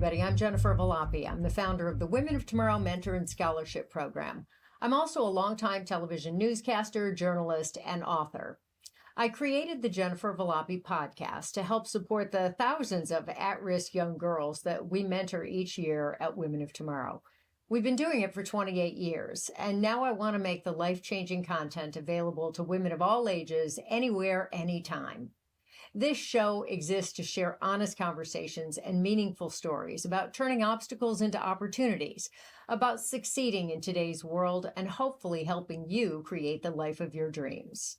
everybody. I'm Jennifer Valoppi. I'm the founder of the Women of Tomorrow Mentor and Scholarship Program. I'm also a longtime television newscaster, journalist, and author. I created the Jennifer Valoppi Podcast to help support the thousands of at-risk young girls that we mentor each year at Women of Tomorrow. We've been doing it for 28 years, and now I want to make the life-changing content available to women of all ages, anywhere, anytime. This show exists to share honest conversations and meaningful stories about turning obstacles into opportunities, about succeeding in today's world, and hopefully helping you create the life of your dreams.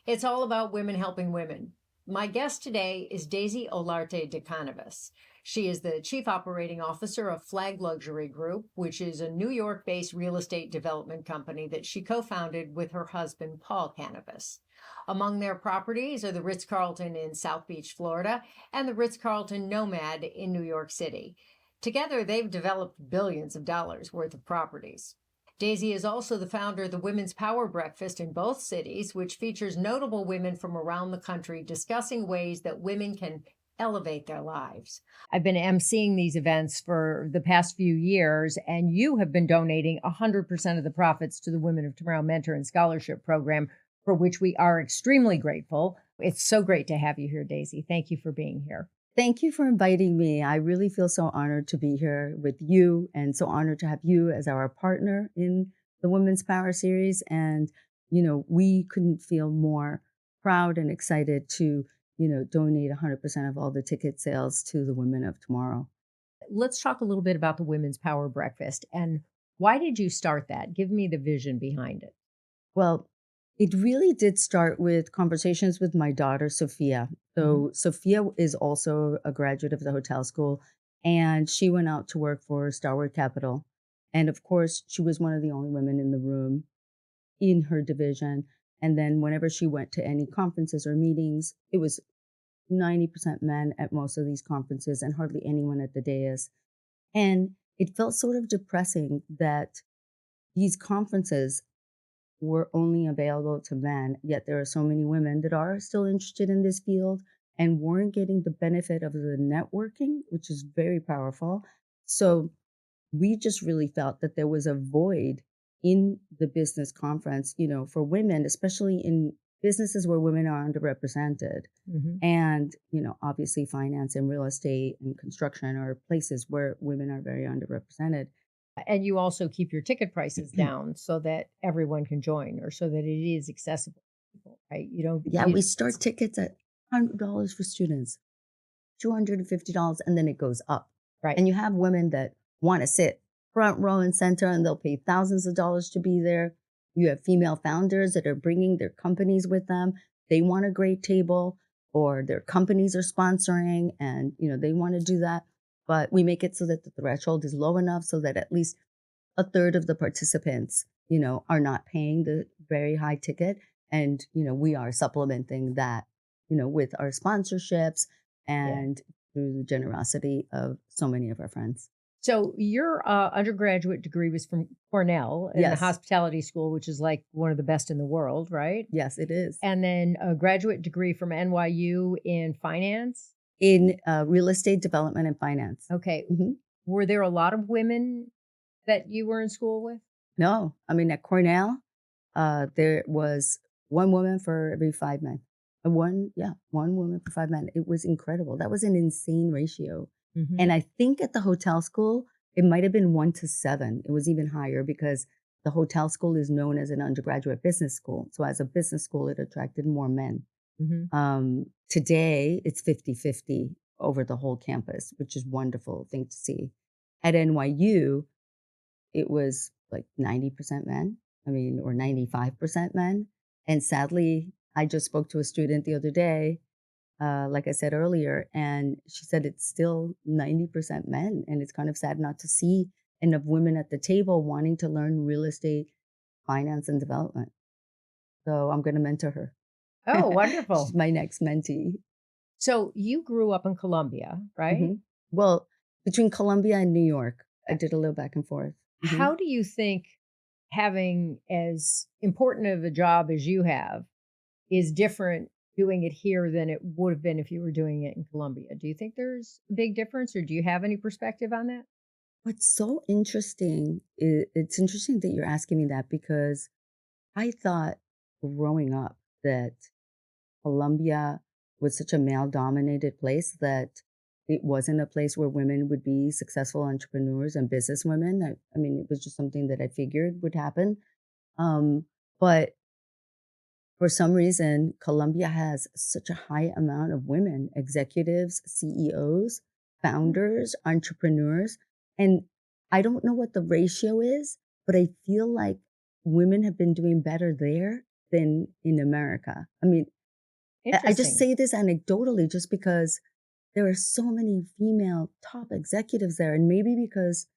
It's all about women helping women. My guest today is Dayssi Olarte de Kanavos. She is the Chief Operating Officer of Flag Luxury Group, which is a New York-based real estate development company that she co-founded with her husband, Paul Kanavos. Among their properties are the Ritz-Carlton in South Beach, Florida, and the Ritz-Carlton NoMad in New York City. Together, they've developed billions of dollars worth of properties. Dayssi is also the founder of the Women's Power Breakfast in both cities, which features notable women from around the country discussing ways that women can elevate their lives. I've been emceeing these events for the past few years, and you have been donating 100% of the profits to the Women of Tomorrow Mentor and Scholarship Program, for which we are extremely grateful. It's so great to have you here, Dayssi. Thank you for being here. Thank you for inviting me. I really feel so honored to be here with you and so honored to have you as our partner in the Women's Power Series. And, we couldn't feel more proud and excited to, donate 100% of all the ticket sales to the Women of Tomorrow. Let's talk a little bit about the Women's Power Breakfast. And why did you start that? Give me the vision behind it. Well, it really did start with conversations with my daughter, Sophia. So Sophia is also a graduate of the hotel school, and she went out to work for Starwood Capital. And of course, she was one of the only women in the room in her division. And then whenever she went to any conferences or meetings, it was 90% men at most of these conferences and hardly anyone at the dais. And it felt sort of depressing that these conferences were only available to men, yet there are so many women that are still interested in this field and weren't getting the benefit of the networking, which is very powerful. So we just really felt that there was a void in the business conference, for women, especially in businesses where women are underrepresented. And, obviously finance and real estate and construction are places where women are very underrepresented. And you also keep your ticket prices down so that everyone can join, or so that it is accessible to people, right? We start tickets at $100 for students, $250, and then it goes up. Right. And you have women that want to sit front row and center, and they'll pay thousands of dollars to be there. You have female founders that are bringing their companies with them. They want a great table, or their companies are sponsoring, and, they want to do that. But we make it so that the threshold is low enough so that at least a third of the participants, are not paying the very high ticket. And, we are supplementing that, with our sponsorships and through the generosity of so many of our friends. So your undergraduate degree was from Cornell in the hospitality school, which is like one of the best in the world, right? Yes, it is. And then a graduate degree from NYU in finance? In real estate development and finance. Okay. Were there a lot of women that you were in school with? No. I mean, at Cornell, there was one woman for every 5 men. One woman for 5 men. It was incredible. That was an insane ratio. And I think at the hotel school, it might have been 1 to 7. It was even higher because the hotel school is known as an undergraduate business school. So as a business school, it attracted more men. Today, it's 50-50 over the whole campus, which is a wonderful thing to see. At NYU, it was like 90% men, or 95% men. And sadly, I just spoke to a student the other day, like I said earlier, and she said it's still 90% men. And it's kind of sad not to see enough women at the table wanting to learn real estate, finance, and development. So I'm going to mentor her. Oh, wonderful. She's my next mentee. So you grew up in Columbia, right? Well, between Columbia and New York, I did a little back and forth. How do you think having as important of a job as you have is different doing it here than it would have been if you were doing it in Colombia. Do you think there's a big difference, or do you have any perspective on that? What's so interesting is it's interesting that you're asking me that because I thought growing up that Colombia was such a male dominated place that it wasn't a place where women would be successful entrepreneurs and business women. I mean, it was just something that I figured would happen. But for some reason, Colombia has such a high amount of women executives, CEOs, Mm. founders, entrepreneurs. And I don't know what the ratio is, but I feel like women have been doing better there than in America. I mean, I just Interesting. say this anecdotally just because there are so many female top executives there. And maybe because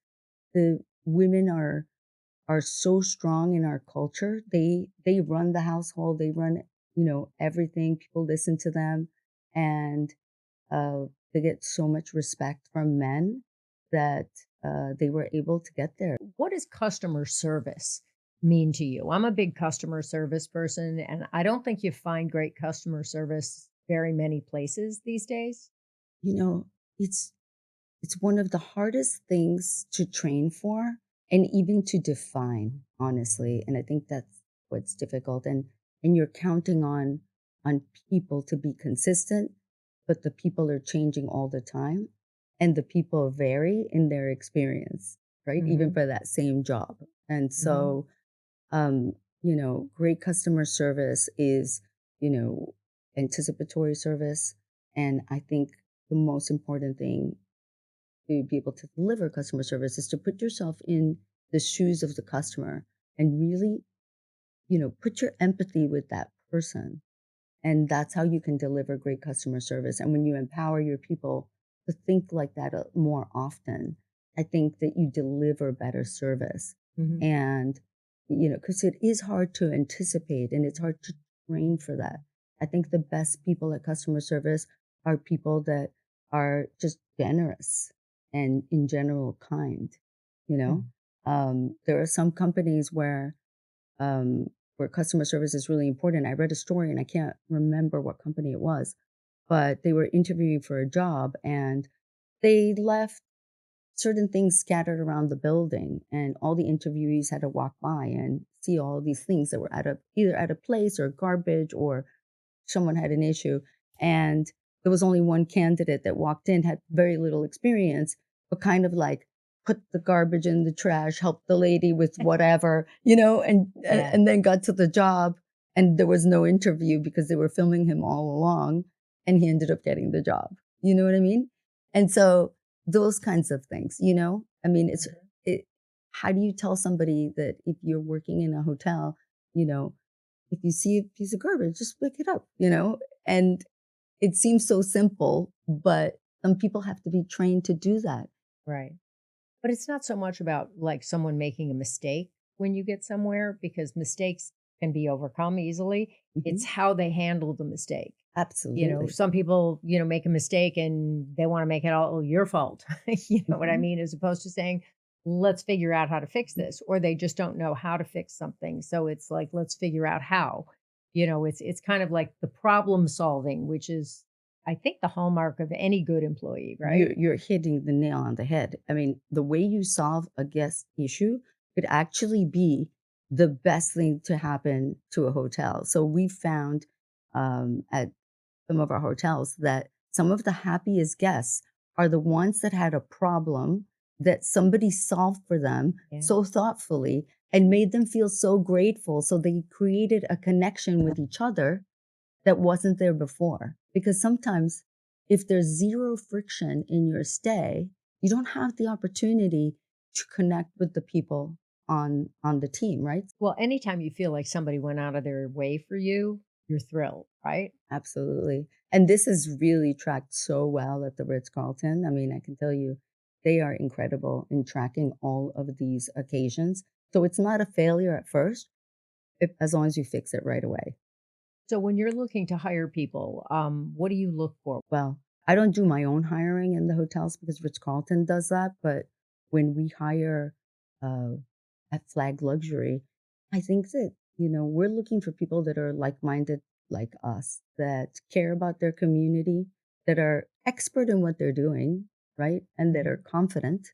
the women are so strong in our culture. They run the household, they run, everything. People listen to them and they get so much respect from men that they were able to get there. What does customer service mean to you? I'm a big customer service person, and I don't think you find great customer service very many places these days. You know, it's it's one of the hardest things to train for and even to define, honestly. And I think that's what's difficult. And you're counting on people to be consistent, but the people are changing all the time. And the people vary in their experience, right? Even Hmm. for that same job. And Hmm. so great customer service is, you know, anticipatory service. And I think the most important thing to be able to deliver customer service is to put yourself in the shoes of the customer and really, put your empathy with that person. And that's how you can deliver great customer service. And when you empower your people to think like that more often, I think that you deliver better service. Hmm. And, because it is hard to anticipate and it's hard to train for that. I think the best people at customer service are people that are just generous and in general kind, you know? There are some companies um, where customer service is really important. I read a story and I can't remember what company it was, but they were interviewing for a job and they left certain things scattered around the building and all the interviewees had to walk by and see all these things that were either out of place or garbage or someone had an issue. And there was only one candidate that walked in, had very little experience, but kind of like put the garbage in the trash, helped the lady with whatever, Yeah. and then got to the job. And there was no interview because they were filming him all along. And he ended up getting the job. You know what I mean? And so those kinds of things, I mean, Mhm. it, how do you tell somebody that if you're working in a hotel, you know, if you see a piece of garbage, just pick it up. And it seems so simple, but some people have to be trained to do that. Right. But it's not so much about like someone making a mistake when you get somewhere because mistakes can be overcome easily. It's Mhm. how they handle the mistake. Absolutely. Some people, make a mistake and they want to make it all your fault. You know what I Mhm. mean? As opposed to saying, let's figure out how to fix this, or they just don't know how to fix something. So it's like, let's figure out how. It's kind of like the problem solving, which is, I think, the hallmark of any good employee, right? You're hitting the nail on the head. I mean, the way you solve a guest issue could actually be the best thing to happen to a hotel. So we found at some of our hotels that some of the happiest guests are the ones that had a problem that somebody solved for them Yeah. so thoughtfully and made them feel so grateful. So they created a connection with each other that wasn't there before. Because sometimes if there's zero friction in your stay, you don't have the opportunity to connect with the people on the team, right? Well, anytime you feel like somebody went out of their way for you, you're thrilled, right? Absolutely. And this is really tracked so well at the Ritz-Carlton. I mean, I can tell you, they are incredible in tracking all of these occasions. So it's not a failure at first, as long as you fix it right away. So when you're looking to hire people, what do you look for? Well, I don't do my own hiring in the hotels because Ritz-Carlton does that. But when we hire uh, at Flag Luxury, I think that, we're looking for people that are like-minded like us that care about their community, that are expert in what they're doing, right? And that are Mhm. confident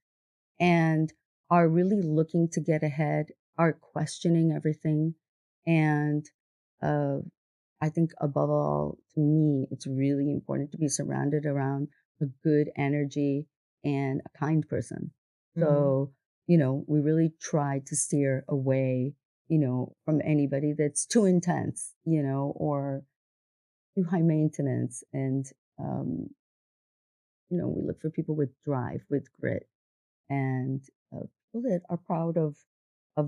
and are really looking to get ahead, are questioning everything. And uh, I think above all, to me, it's really important to be surrounded around a good energy and a kind person. Mhm. So, we really try to steer away, from anybody that's too intense, or too high maintenance. And, we look for people with drive, with grit, and people that are proud of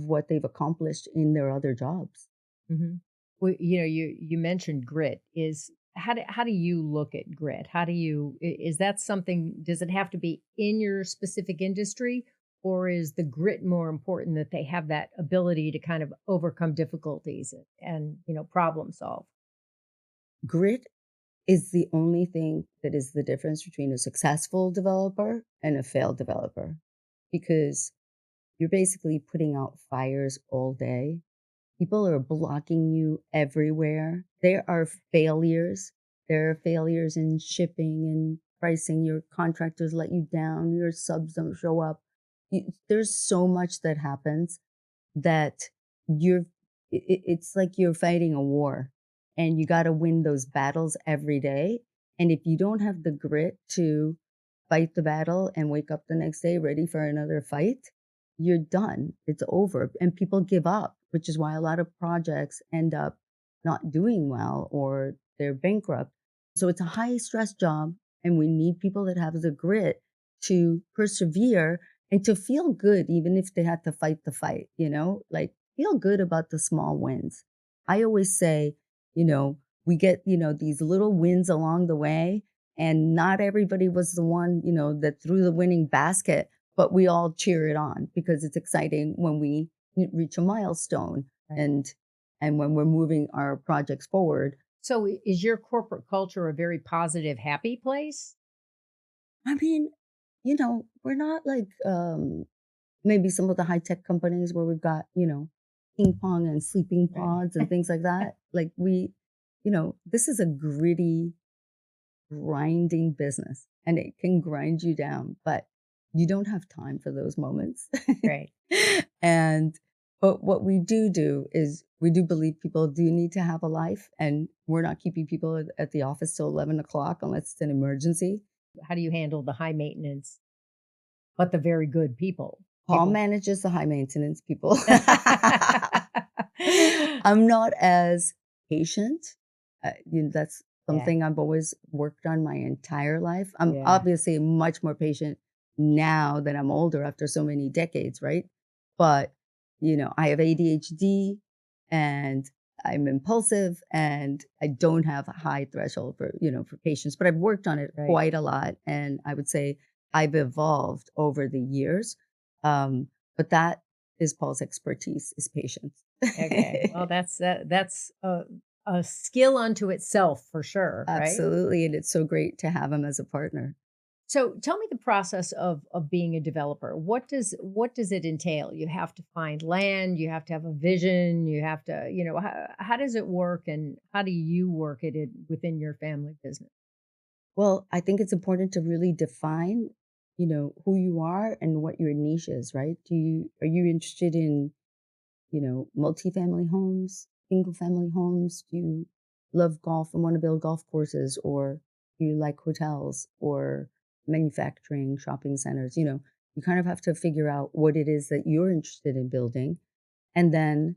what they've accomplished in their other jobs. Mhm. Well, you mentioned grit. Is how do you look at grit? How do you is that something? Does it have to be in your specific industry, or is the grit more important that they have that ability to kind of overcome difficulties and problem solve? Grit is the only thing that is the difference between a successful developer and a failed developer because you're basically putting out fires all day. People are blocking you everywhere. There are failures. There are failures in shipping and pricing. Your contractors let you down. Your subs don't show up. There's so much that happens that you're it's like you're fighting a war and you got to win those battles every day. And if you don't have the grit to fight the battle and wake up the next day ready for another fight, you're done. It's over. And people give up, which is why a lot of projects end up not doing well or they're bankrupt. So it's a high stress job and we need people that have the grit to persevere and to feel good even if they had to fight the fight, like feel good about the small wins. I always say, we get, these little wins along the way and not everybody was the one, that threw the winning basket, but we all cheer it on because it's exciting when we reach a milestone Right. and when we're moving our projects forward. So, is your corporate culture a very positive, happy place? I mean, we're not like maybe some of the high tech companies where we've got, ping pong and sleeping Right. pods and things like that. Like this is a gritty, grinding business and it can grind you down, but you don't have time for those moments. Right. and but what we do is we do believe people do need to have a life and we're not keeping people at the office till 11 o'clock unless it's an emergency. How do you handle the high maintenance but the very good people? Paul People. manages the high maintenance people. I'm not as patient. That's Yeah. something I've always worked on my entire life. I'm Yeah. obviously much more patient now that I'm older after so many decades, right? But, I have ADHD and I'm impulsive and I don't have a high threshold for patience, but I've worked on it Right. quite a lot. And I would say I've evolved over the years. But that is Paul's expertise is patience. Okay. Well, that's a skill unto itself for sure, right? Absolutely, and it's so great to have him as a partner. So tell me the process of being a developer. What does it entail? You have to find land, you have to have a vision, you have to, how does it work and how do you work it within your family business? Well, I think it's important to really define, who you are and what your niche is, right? Are you interested in, multifamily homes, single family homes? Do you love golf and want to build golf courses or do you like hotels or manufacturing, shopping centers? You kind of have to figure out what it is that you're interested in building and then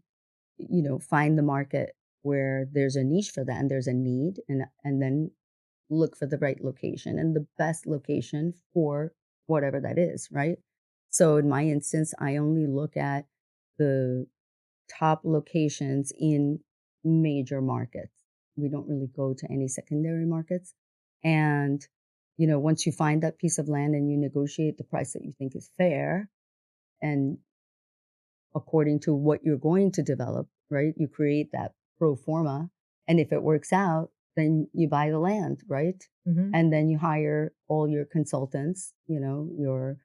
find the market where there's a niche for that and there's a need and then look for the right location and the best location for whatever that is, right? So in my instance, I only look at the top locations in major markets. We don't really go to any secondary markets. And once you find that piece of land and you negotiate the price that you think is fair and according to what you're going to develop, right? You create that pro forma. And if it works out, then you buy the land, right? Hmm. And then you hire all your consultants, your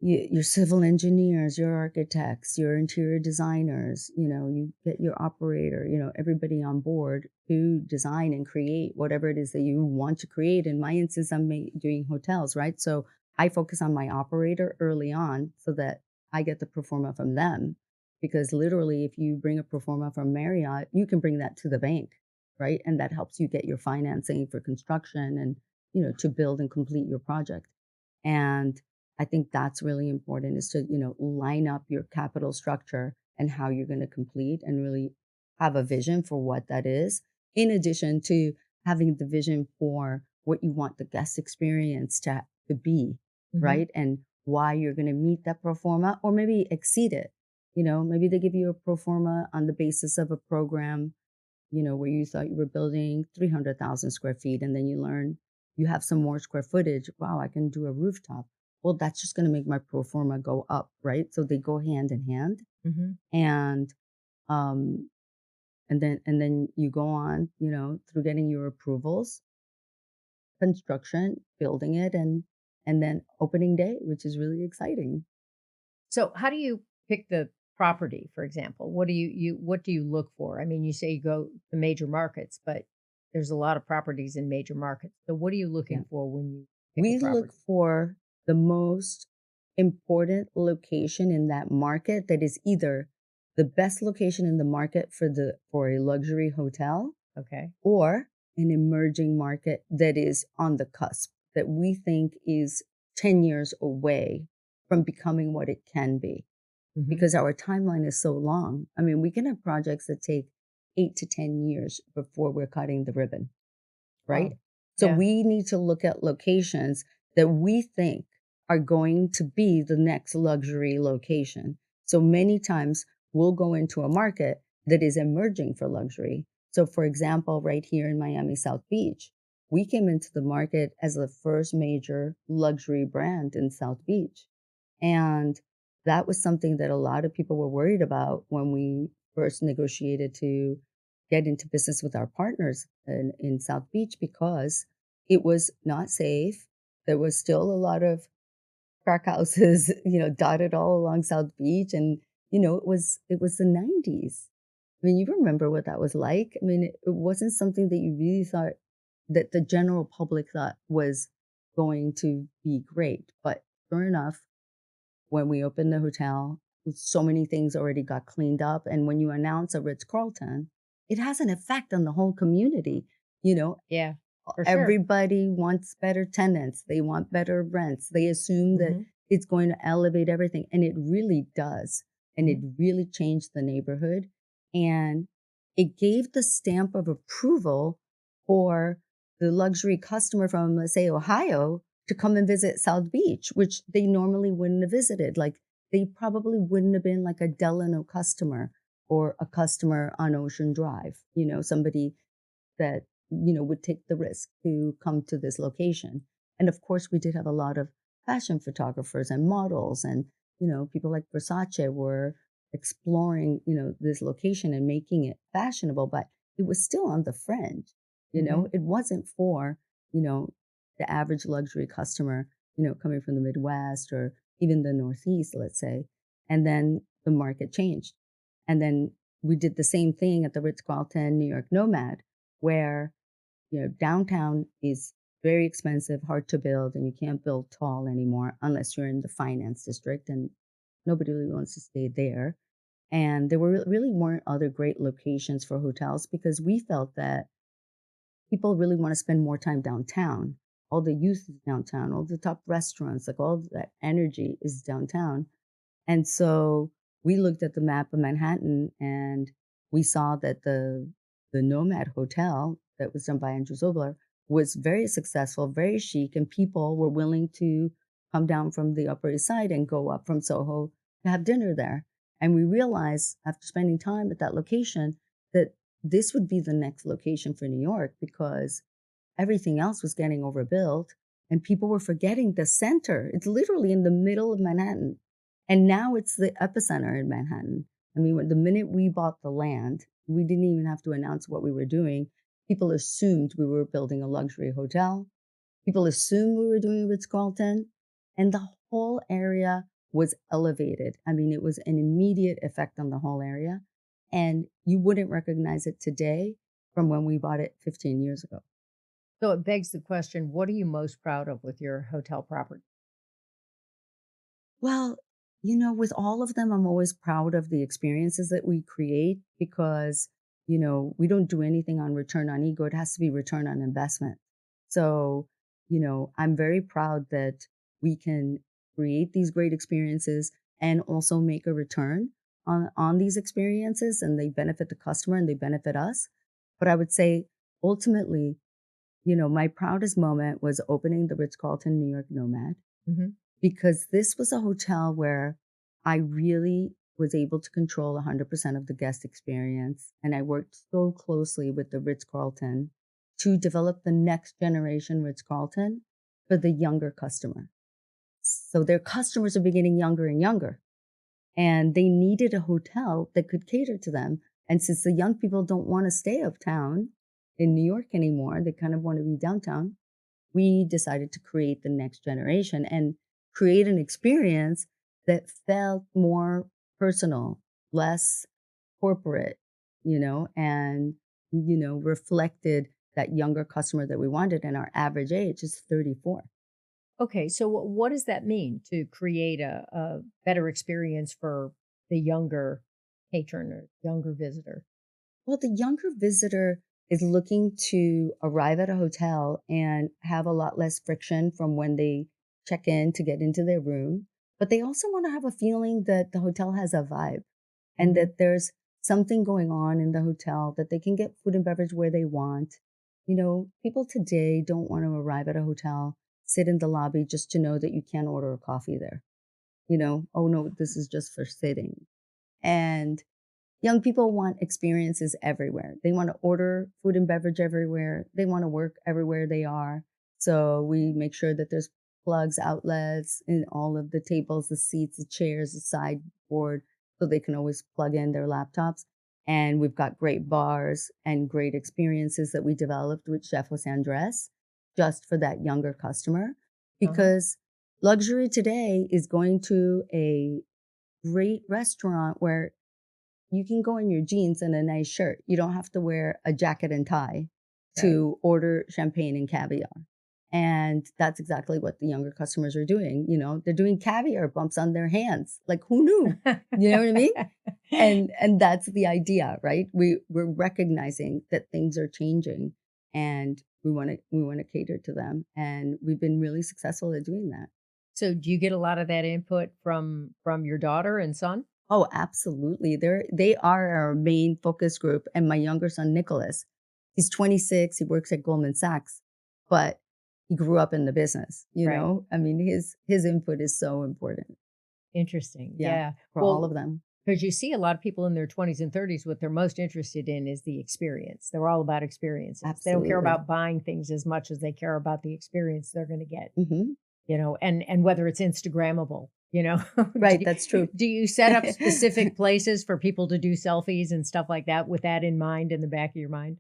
your civil engineers, your architects, your interior designers, you get your operator, everybody on board to design and create whatever it is that you want to create. In my instance, I'm doing hotels, right? So I focus on my operator early on so that I get the performa from them. Because literally, if you bring a performa from Marriott, you can bring that to the bank, right? And that helps you get your financing for construction and, to build and complete your project. And I think that's really important is to, line up your capital structure and how you're going to complete and really have a vision for what that is, in addition to having the vision for what you want the guest experience to be, Hmm. right? And why you're going to meet that pro forma or maybe exceed it. Maybe they give you a pro forma on the basis of a program where you thought you were building 300,000 square feet and then you learn you have some more square footage. Wow, I can do a rooftop. Well, that's just going to make my pro forma go up, right? So they go hand in hand. Hmm. And um and then you go on, through getting your approvals, construction, building it and then opening day, which is really exciting. So how do you pick the property, for example? What do you look for? I mean, you say you go to major markets, but there's a lot of properties in major markets. So what are you Yeah. looking for when you pick a We look property? for the most important location in that market that is either the best location in the market for a luxury hotel Okay. or an emerging market that is on the cusp that we think is 10 years away from becoming what it can be Hmm. because our timeline is so long. I mean, we can have projects that take 8 to 10 years before we're cutting the ribbon, right? Wow. So Yeah. we need to look at locations that we think are going to be the next luxury location. So many times we'll go into a market that is emerging for luxury. So, for example, right here in Miami South Beach, we came into the market as the first major luxury brand in South Beach. And that was something that a lot of people were worried about when we first negotiated to get into business with our partners in South Beach because it was not safe. There was still a lot of crack houses, dotted all along South Beach, and it was the '90s. I mean, you remember what that was like. I mean, it wasn't something that you really thought that the general public thought was going to be great. But sure enough, when we opened the hotel, so many things already got cleaned up. And when you announce a Ritz-Carlton, it has an effect on the whole community. You know, Yeah, for sure. everybody wants better tenants. They want better rents. They assume that Hmm. it's going to elevate everything. And it really does. And it Hmm. really changed the neighborhood. And it gave the stamp of approval for the luxury customer from, let's say, Ohio to come and visit South Beach, which they normally wouldn't have visited. Like they probably wouldn't have been like a Delano customer or a customer on Ocean Drive, somebody that, would take the risk to come to this location. And of course, we did have a lot of fashion photographers and models and, people like Versace were exploring, this location and making it fashionable, but it was still on the fringe. Hmm. It wasn't for, you know, the average luxury customer, coming from the Midwest or even the Northeast, let's say. And then the market changed. And then we did the same thing at the Ritz-Carlton New York Nomad, where, downtown is very expensive, hard to build, and you can't build tall anymore unless you're in the finance district, and nobody really wants to stay there. And there really weren't other great locations for hotels because we felt that people really want to spend more time downtown. All the youth is downtown, all the top restaurants, like all that energy is downtown. And so we looked at the map of Manhattan and we saw that the Nomad Hotel that was done by Andrew Zobler was very successful, very chic, and people were willing to come down from the Upper East Side and go up from Soho to have dinner there. And we realized after spending time at that location that this would be the next location for New York because everything else was getting overbuilt and people were forgetting the center. It's literally in the middle of Manhattan. And now it's the epicenter in Manhattan. I mean, the minute we bought the land, we didn't even have to announce what we were doing. People assumed we were building a luxury hotel. People assumed we were doing Ritz Carlton. And the whole area was elevated. I mean, it was an immediate effect on the whole area. And you wouldn't recognize it today from when we bought it 15 years ago. So it begs the question, what are you most proud of with your hotel property? Well, with all of them, I'm always proud of the experiences that we create because, we don't do anything on return on ego. It has to be return on investment. So, I'm very proud that we can create these great experiences and also make a return on these experiences, and they benefit the customer and they benefit us. But I would say ultimately, my proudest moment was opening the Ritz-Carlton New York Nomad Hmm. because this was a hotel where I really was able to control 100% of the guest experience. And I worked so closely with the Ritz-Carlton to develop the next generation Ritz-Carlton for the younger customer. So their customers are getting younger and younger, and they needed a hotel that could cater to them. And since the young people don't want to stay uptown in New York anymore, they kind of want to be downtown, we decided to create the next generation and create an experience that felt more personal, less corporate, and, reflected that younger customer that we wanted. And our average age is 34. Okay, so what does that mean to create a better experience for the younger patron or younger visitor? Well, the younger visitor is looking to arrive at a hotel and have a lot less friction from when they check in to get into their room. But they also want to have a feeling that the hotel has a vibe and Hmm. that there's something going on in the hotel, that they can get food and beverage where they want. People today don't want to arrive at a hotel, sit in the lobby just to know that you can't order a coffee there. Oh no, this is just for sitting. And young people want experiences everywhere. They want to order food and beverage everywhere. They want to work everywhere they are. So we make sure that there's plugs, outlets in all of the tables, the seats, the chairs, the sideboard, so they can always plug in their laptops. And we've got great bars and great experiences that we developed with Chef Jose Andres just for that younger customer. Uh-huh. Because luxury today is going to a great restaurant where you can go in your jeans and a nice shirt. You don't have to wear a jacket and tie Right. to order champagne and caviar. And that's exactly what the younger customers are doing. They're doing caviar bumps on their hands. Like who knew? You know what I mean? And that's the idea, right? We're recognizing that things are changing and we want to cater to them. And we've been really successful at doing that. So do you get a lot of that input from your daughter and son? Oh, absolutely. They are our main focus group. And my younger son, Nicholas, he's 26. He works at Goldman Sachs, but he grew up in the business. Right. I mean, his input is so important. Interesting. Yeah, Yeah. for all Well, of them. because you see a lot of people in their 20s and 30s, what they're most interested in is the experience. They're all about experiences. They don't care Absolutely. about buying things as much as they care about the experience they're going to get, Hmm. and whether it's Instagrammable, Right. That's true. Do you set up specific places for people to do selfies and stuff like that with that in mind in the back of your mind?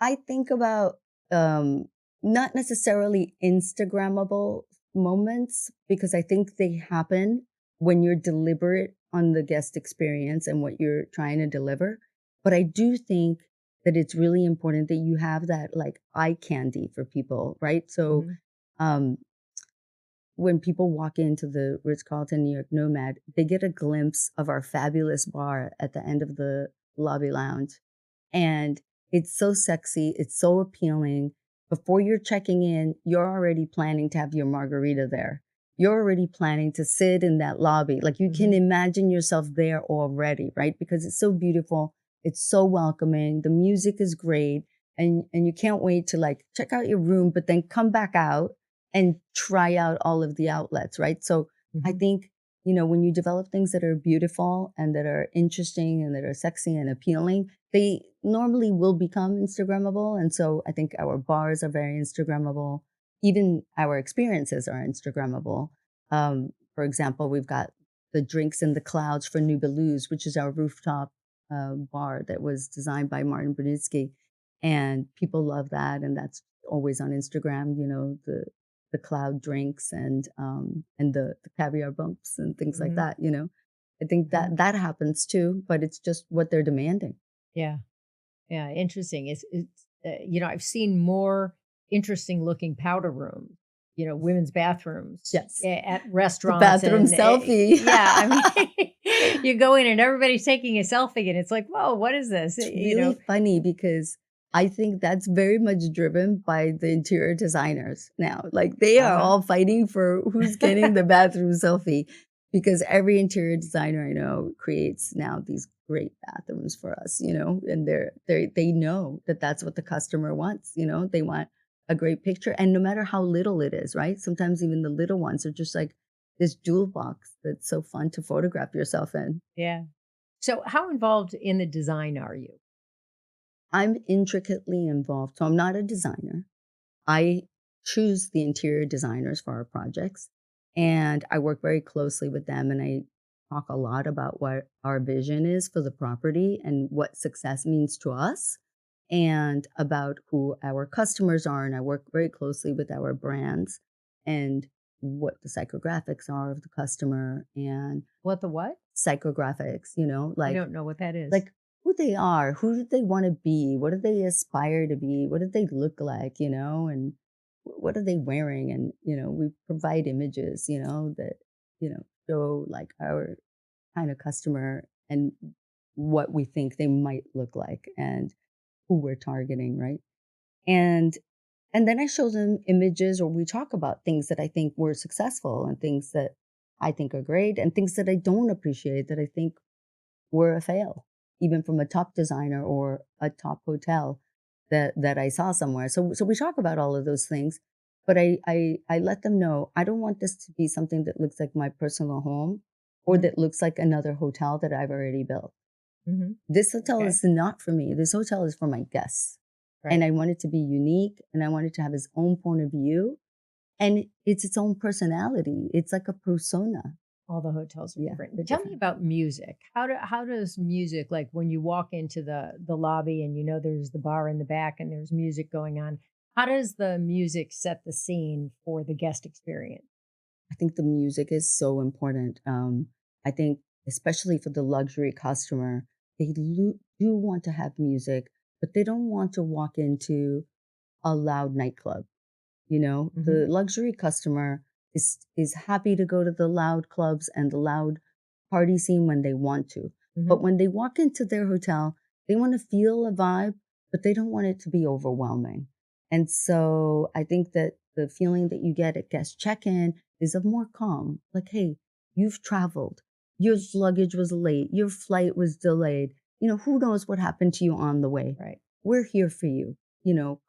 I think about um, not necessarily Instagrammable moments because I think they happen when you're deliberate on the guest experience and what you're trying to deliver. But I do think that it's really important that you have that like eye candy for people, right? So Mhm. um, when people walk into the Ritz-Carlton New York Nomad, they get a glimpse of our fabulous bar at the end of the lobby lounge. And it's so sexy, it's so appealing. Before you're checking in, you're already planning to have your margarita there. You're already planning to sit in that lobby. Like you can Mhm. imagine yourself there already, right? Because it's so beautiful, it's so welcoming, the music is great, and you can't wait to like check out your room, but then come back out and try out all of the outlets, right? So I Mhm. think, when you develop things that are beautiful and that are interesting and that are sexy and appealing, they normally will become Instagrammable. And so I think our bars are very Instagrammable. Even our experiences are Instagrammable. For example, we've got the Drinks in the Clouds for Nubaluz, which is our rooftop bar that was designed by Martin Brunitsky. And people love that. And that's always on Instagram, the cloud drinks and the caviar bumps and things like Hmm. that. I think that happens too, but it's just what they're demanding. Yeah. Yeah. Interesting. I've seen more interesting looking powder rooms, women's bathrooms Yes, at the restaurants. bathroom And selfie. yeah, I mean, you go in and everybody's taking a selfie and it's like, whoa, what is this? It's really funny because I think that's very much driven by the interior designers now. Like they are Uh-huh. all fighting for who's getting the bathroom selfie because every interior designer I know creates now these great bathrooms for us, and they know that that's what the customer wants, they want a great picture and no matter how little it is, right? Sometimes even the little ones are just like this jewel box that's so fun to photograph yourself in. Yeah. So, how involved in the design are you? I'm intricately involved. So I'm not a designer. I choose the interior designers for our projects and I work very closely with them and I talk a lot about what our vision is for the property and what success means to us and about who our customers are. And I work very closely with our brands and what the psychographics are of the customer and What the what? psychographics, I don't know what that is. like who they are, who do they want to be, what do they aspire to be, what do they look like, and what are they wearing, and we provide images, that show like our kind of customer and what we think they might look like and who we're targeting, right? And and then I show them images or we talk about things that I think were successful and things that I think are great and things that I don't appreciate that I think were a fail, even from a top designer or a top hotel that I saw somewhere. So we talk about all of those things, but I let them know I don't want this to be something that looks like my personal home or Mhm. that looks like another hotel that I've already built. Mhm. This hotel Okay. is not for me. This hotel is for my guests. And Right. I want it to be unique and I want it to have its own point of view and it's its own personality. It's like a persona. All the hotels are Yeah, different. they're Tell me different. about music. How does music, like when you walk into the lobby and there's the bar in the back and there's music going on, how does the music set the scene for the guest experience? I think the music is so important. I think, especially for the luxury customer, they do want to have music, but they don't want to walk into a loud nightclub. Hmm. The luxury customer is happy to go to the loud clubs and the loud party scene when they want to. Hmm. But when they walk into their hotel, they want to feel a vibe, but they don't want it to be overwhelming. And so I think that the feeling that you get at guest check-in is of more calm. Like, hey, you've traveled. Your luggage was late. Your flight was delayed. Who knows what happened to you on the way? Right. We're here for you.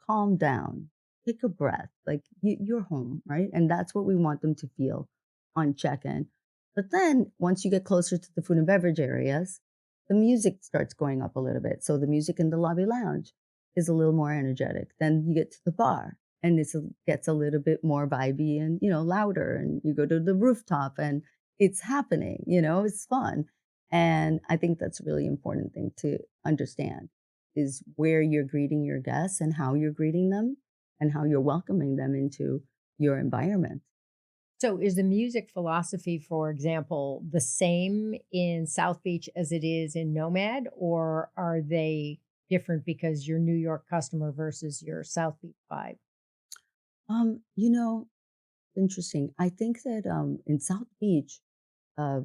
Calm down, take a breath. Like you're home, right? And that's what we want them to feel on check-in. But then once you get closer to the food and beverage areas, the music starts going up a little bit. So the music in the lobby lounge is a little more energetic. Then you get to the bar and gets a little bit more vibey and, louder. And you go to the rooftop and it's happening, it's fun. And I think that's a really important thing to understand is where you're greeting your guests and how you're greeting them and how you're welcoming them into your environment. So is the music philosophy, for example, the same in South Beach as it is in Nomad, or are they different because your New York customer versus your South Beach vibe? Um, you know, Interesting. I think that in South Beach, uh,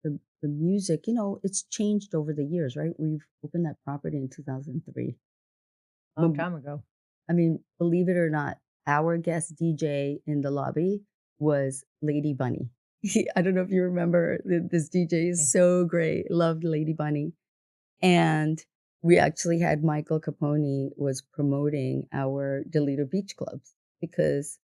the music, it's changed over the years, right? We've opened that property in 2003. Long When time ago. I mean, believe it or not, our guest DJ in the lobby was Lady Bunny. I don't know if you remember this DJ is Okay. so great. Loved Lady Bunny. And we actually had Michael Capone was promoting our Delito Beach clubs because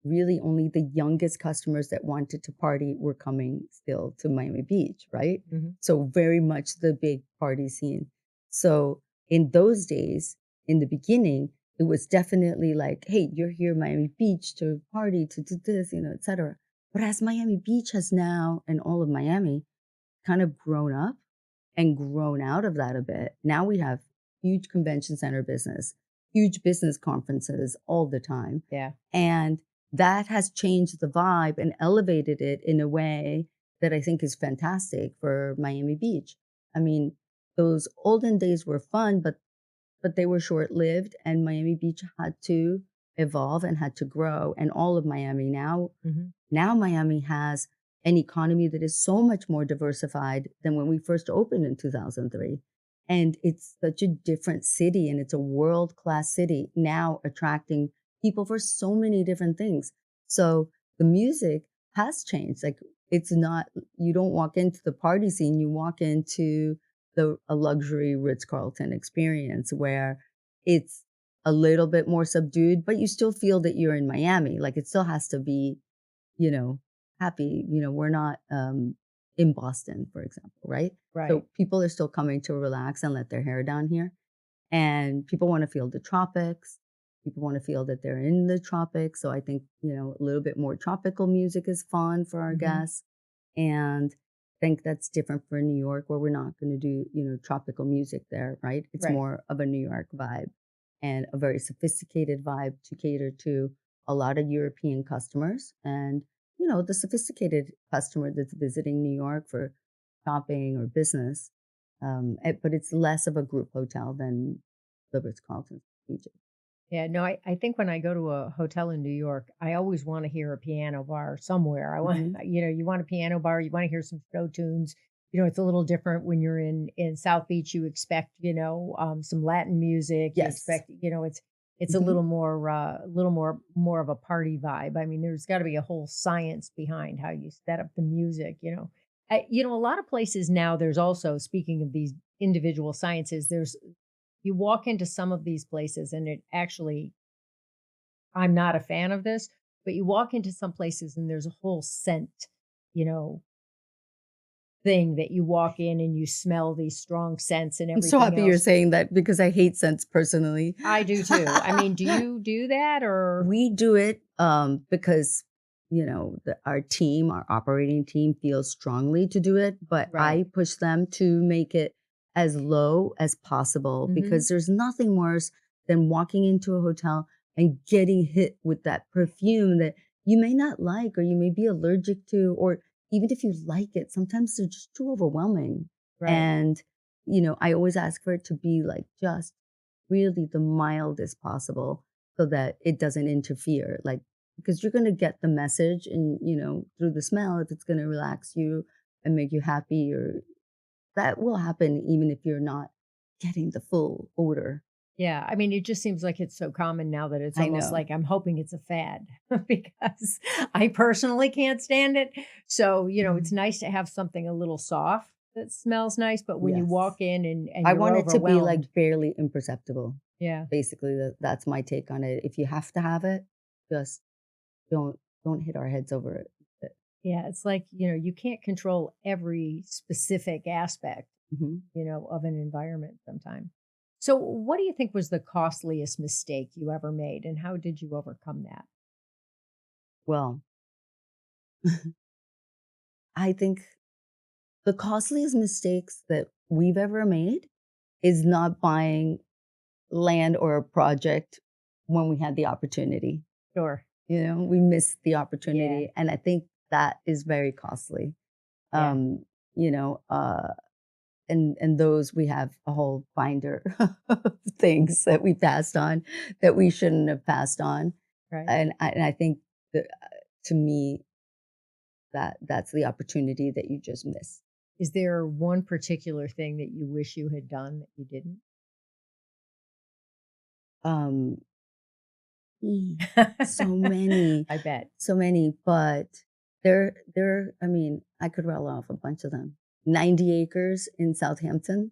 really only the youngest customers that wanted to party were coming still to Miami Beach, right? Mhm. So very much the big party scene. So in those days, in the beginning, it was definitely like, hey, you're here Miami Beach to party, to do this, et cetera. But as Miami Beach has now and all of Miami kind of grown up and grown out of that a bit. Now we have huge convention center business, huge business conferences all the time. Yeah. And that has changed the vibe and elevated it in a way that I think is fantastic for Miami Beach. I mean, those olden days were fun, but they were short-lived, and Miami Beach had to evolve and had to grow, and all of Miami Mhm. now Miami has an economy that is so much more diversified than when we first opened in 2003. And it's such a different city, and it's a world-class city now attracting people for so many different things. So the music has changed. Like, it's not, you don't walk into the party scene, you walk into a luxury Ritz-Carlton experience where it's a little bit more subdued, but you still feel that you're in Miami. Like, it still has to be, you know, happy. We're not in Boston, for example, right? Right. So people are still coming to relax and let their hair down here. And people want to feel the tropics. People want to feel that they're in the tropics. So I think, a little bit more tropical music is fun for our Mhm. guests. And I think that's different for New York, where we're not going to do, tropical music there, right? It's Right. more of a New York vibe and a very sophisticated vibe to cater to a lot of European customers and, the sophisticated customer that's visiting New York for shopping or business. But it's less of a group hotel than the Ritz-Carlton Egypt. Yeah, no, I think when I go to a hotel in New York, I always want to hear a piano bar somewhere. I want, Mhm. you want a piano bar, you want to hear some show tunes. It's a little different when you're in South Beach. You expect, some Latin music. You Yes. expect, it's a Mhm. little more of a party vibe. I mean, there's got to be a whole science behind how you set up the music. A lot of places now. There's also, speaking of these individual sciences, there's you walk into some of these places and it actually I'm not a fan of this, but you walk into some places and there's a whole scent, you know, thing that you walk in and you smell these strong scents and I'm so everything happy you're else. saying that because I hate scents personally. I do too. I mean, do you do that or We do it, because, our operating team feels strongly to do it, but right. I push them to make it as low as possible Mhm. because there's nothing worse than walking into a hotel and getting hit with that perfume that you may not like or you may be allergic to, or even if you like it, sometimes they're just too overwhelming. Right. And, I always ask for it to be like just really the mildest possible so that it doesn't interfere. Like, because you're going to get the message and, through the smell, if it's going to relax you and make you happy, or that will happen even if you're not getting the full odor. Yeah, I mean, it just seems like it's so common now that it's I almost know. like I'm hoping it's a fad because I personally can't stand it. So, it's Mm. nice to have something a little soft that smells nice, but when you Yes. walk in and I you're want it to be overwhelmed. like barely imperceptible. Yeah. Basically, that's my take on it. If you have to have it, just don't hit our heads over it. Yeah, it's like, you can't control every specific aspect, Mhm. of an environment sometimes. So, what do you think was the costliest mistake you ever made and how did you overcome that? Well, I think the costliest mistakes that we've ever made is not buying land or a project when we had the opportunity. Sure. We missed the Yeah. opportunity, and I think that is very costly. Yeah. Um, you know, and those we have a whole binder of things that we passed on that we shouldn't have passed on, Right. and I think that, to me, that's the opportunity that you just miss. Is there one particular thing that you wish you had done that you didn't? Um, so many, I bet. so many, but there. I mean, I could rattle off a bunch of them. 90 acres in Southampton,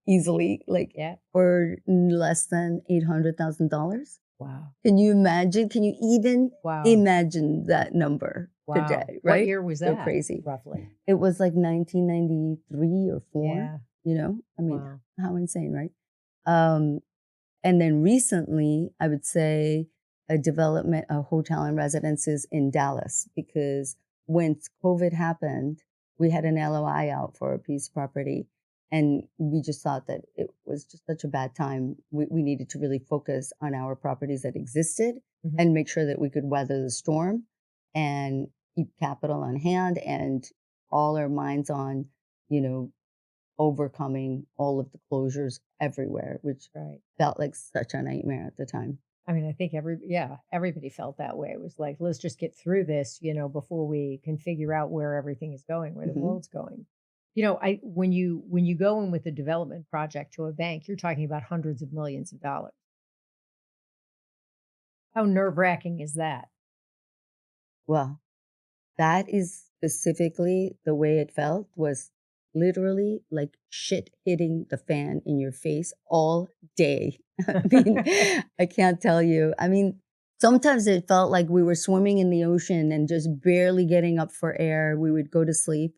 easily, like Yeah. for less than $800,000. Wow. Can you imagine? Can you even Wow. imagine that number Wow. today? What Right? year was So that crazy. roughly? It was like 1993 or four. Yeah. I mean, Wow. how insane, right? Um, and then recently, I would say a development of hotel and residences in Dallas, because when COVID happened, we had an LOI out for a piece of property. And we just thought that it was just such a bad time. We needed to really focus on our properties that existed Mhm. and make sure that we could weather the storm and keep capital on hand and all our minds on, you know, overcoming all of the closures everywhere, which Right. felt like such a nightmare at the time. I mean, I think everybody felt that way. It was like, let's just get through this, before we can figure out where everything is going, where the Mhm. world's going. I when you go in with a development project to a bank, you're talking about hundreds of millions of dollars. How nerve-wracking is that? Well, that is specifically the way it felt was literally like shit hitting the fan in your face all day. I mean, I can't tell you. I mean, sometimes it felt like we were swimming in the ocean and just barely getting up for air. We would go to sleep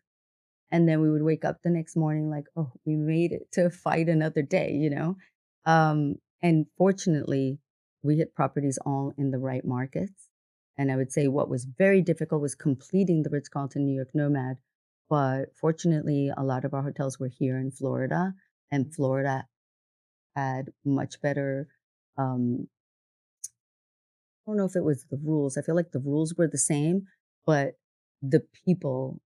and then we would wake up the next morning like, oh, we made it to fight another day. And fortunately, we hit properties all in the right markets. And I would say what was very difficult was completing the Ritz-Carlton New York Nomad. But fortunately, a lot of our hotels were here in Florida, and Florida had much better um, I don't know if it was the rules. I feel like the rules were the same, but the people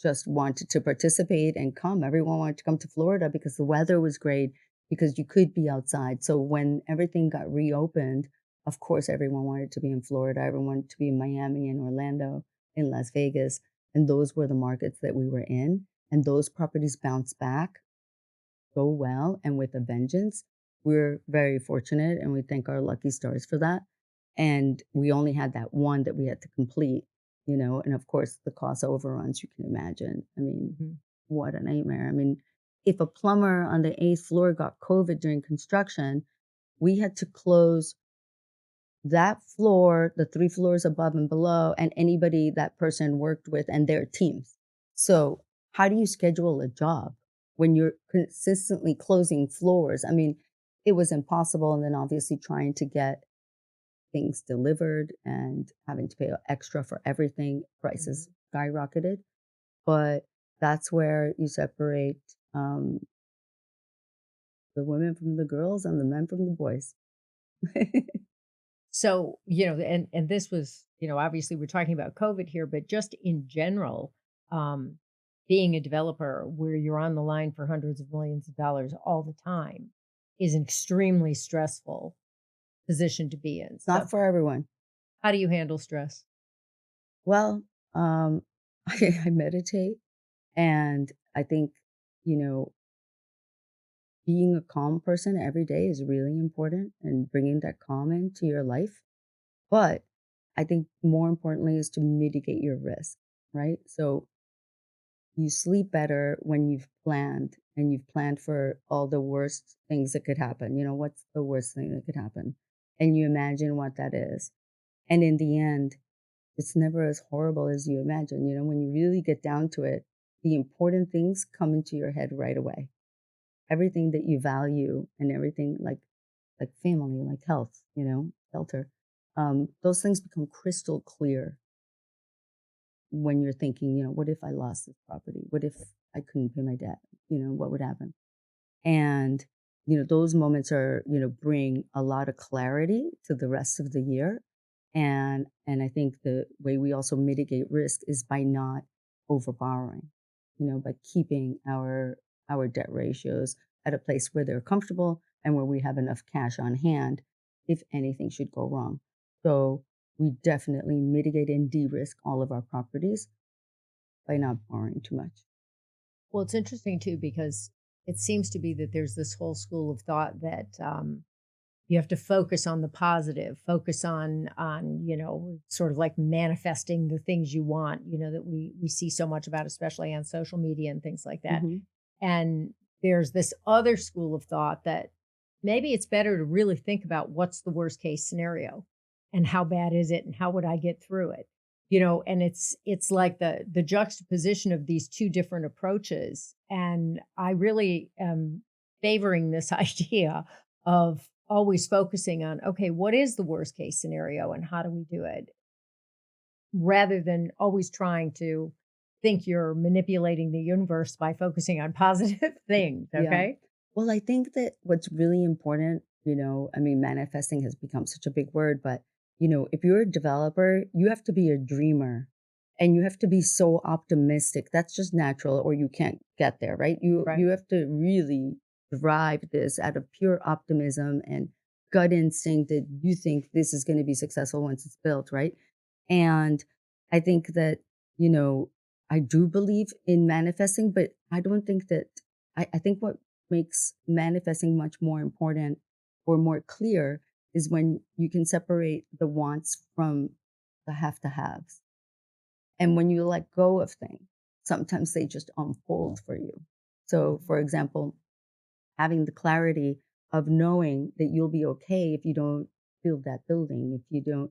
just wanted to participate and come. Everyone wanted to come to Florida because the weather was great, because you could be outside. So when everything got reopened, of course, everyone wanted to be in Florida. Everyone wanted to be in Miami and Orlando, in Las Vegas. And those were the markets that we were in. And those properties bounced back so well and with a vengeance. We're very fortunate and we thank our lucky stars for that. And we only had that one that we had to complete, and of course the cost overruns you can imagine. I mean, Mhm. what a nightmare. I mean, if a plumber on the 8th floor got COVID during construction, we had to close that floor, the 3 floors above and below, and anybody that person worked with and their teams. So, how do you schedule a job when you're consistently closing floors? I mean, it was impossible, and then obviously trying to get things delivered and having to pay extra for everything, prices Mhm. skyrocketed. But that's where you separate, the women from the girls and the men from the boys. So, and this was, obviously we're talking about COVID here, but just in general, um, being a developer where you're on the line for hundreds of millions of dollars all the time is an extremely stressful position to be in. Not So, for everyone. how do you handle stress? Well, I meditate, and I think, you know, being a calm person every day is really important and bringing that calm into your life. But I think more importantly is to mitigate your risk, right? So you sleep better when you've planned and you've planned for all the worst things that could happen. What's the worst thing that could happen? And you imagine what that is. And in the end, it's never as horrible as you imagine. When you really get down to it, the important things come into your head right away. Everything that you value and everything like family, like health, shelter, those things become crystal clear when you're thinking, what if I lost this property? What if I couldn't pay my debt? What would happen? And those moments bring a lot of clarity to the rest of the year. And I think the way we also mitigate risk is by not overborrowing, by keeping our debt ratios at a place where they're comfortable and where we have enough cash on hand if anything should go wrong. So we definitely mitigate and de-risk all of our properties by not borrowing too much. Well, it's interesting too because it seems to be that there's this whole school of thought that you have to focus on the positive, focus on sort of like manifesting the things you want, that we see so much about, especially on social media and things like that. Hmm. And there's this other school of thought that maybe it's better to really think about what's the worst case scenario and how bad is it and how would I get through it? And it's like the juxtaposition of these two different approaches. And I really am favoring this idea of always focusing on, okay, what is the worst case scenario and how do we do it? Rather than always trying to think you're manipulating the universe by focusing on positive things, Yeah. okay? Well, I think that what's really important, I mean, manifesting has become such a big word, but, if you're a developer, you have to be a dreamer and you have to be so optimistic. That's just natural, or you can't get there, right? You Right. have to really drive this out of pure optimism and gut instinct that you think this is going to be successful once it's built, right? And I think that, you know, I do believe in manifesting, but I don't think that I think what makes manifesting much more important or more clear is when you can separate the wants from the have to haves. And when you let go of things, sometimes they just unfold for you. So, for example, having the clarity of knowing that you'll be okay if you don't build that building, if you don't,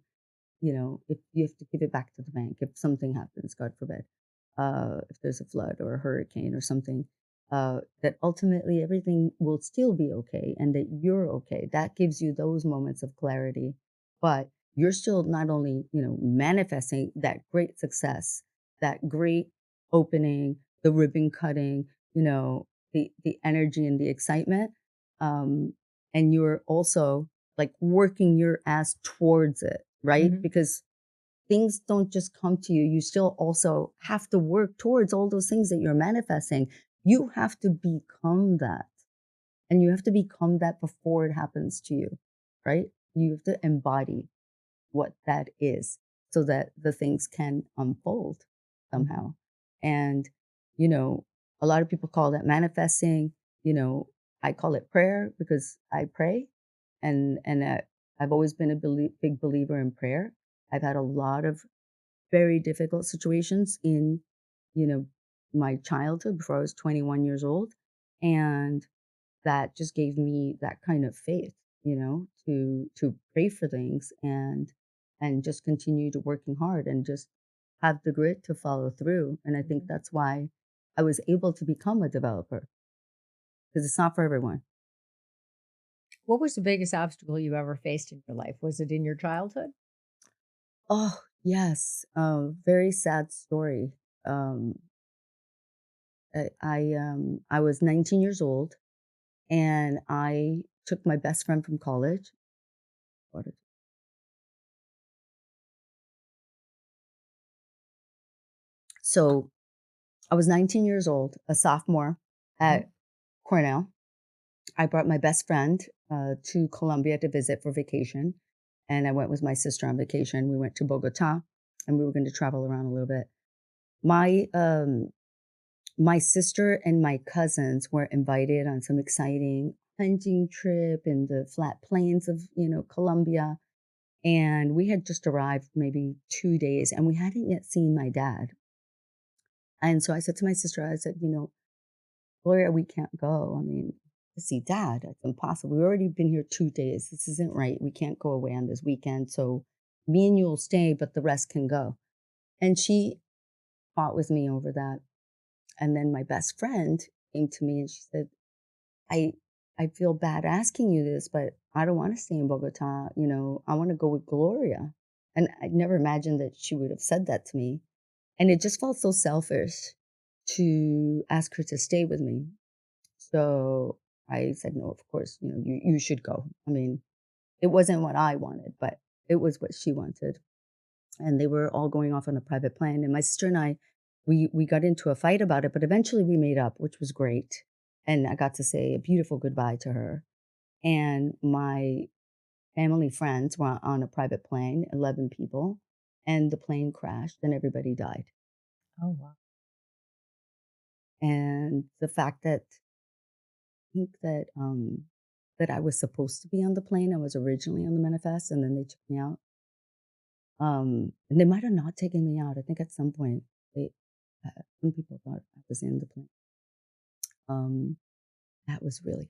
if you have to give it back to the bank, if something happens, God forbid, if there's a flood or a hurricane or something, that ultimately everything will still be okay and that you're okay. That gives you those moments of clarity. But you're still not only, manifesting that great success, that great opening, the ribbon cutting, the energy and the excitement. Um, and you're also like working your ass towards it, right? Mhm. Because things don't just come to you. You still also have to work towards all those things that you're manifesting. You have to become that. And you have to become that before it happens to you, right? You have to embody what that is so that the things can unfold Mhm. somehow. And, you know, a lot of people call that manifesting, you know, I call it prayer because I pray and I've always been a big believer in prayer. I've had a lot of very difficult situations in, you know, my childhood before I was 21 years old. And that just gave me that kind of faith, to pray for things and just continue to working hard and just have the grit to follow through. And I think Mhm. that's why I was able to become a developer because it's not for everyone. What was the biggest obstacle you ever faced in your life? Was it in your childhood? Oh, yes. Very sad story. Um, I was 19 years old and I took my best friend from college. What is- So I was 19 years old, a sophomore Mhm. at Cornell. I brought my best friend to Colombia to visit for vacation. And I went with my sister on vacation. We went to Bogota and we were going to travel around a little bit. My my sister and my cousins were invited on some exciting hunting trip in the flat plains of, Colombia. And we had just arrived maybe 2 days and we hadn't yet seen my dad. And so I said to my sister, I said, Gloria, we can't go. I mean, to see dad, it's impossible. We've already been here 2 days. This isn't right. We can't go away on this weekend. So me and you will stay, but the rest can go. And she fought with me over that. And then my best friend came to me and she said, I I feel bad asking you this, but I don't want to stay in Bogota. I want to go with Gloria. And I never imagined that she would have said that to me. And it just felt so selfish to ask her to stay with me. So I said, no, of course, you should go. I mean, it wasn't what I wanted, but it was what she wanted. And they were all going off on a private plane. And my sister and I, we got into a fight about it, but eventually we made up, which was great. And I got to say a beautiful goodbye to her. And my family friends were on a private plane, 11 people, and the plane crashed and everybody died. Oh, wow. And the fact that think that I was supposed to be on the plane. I was originally on the manifest, and then they took me out. And they might have not taken me out. I think at some point, some people thought I was in the plane. Um, that was really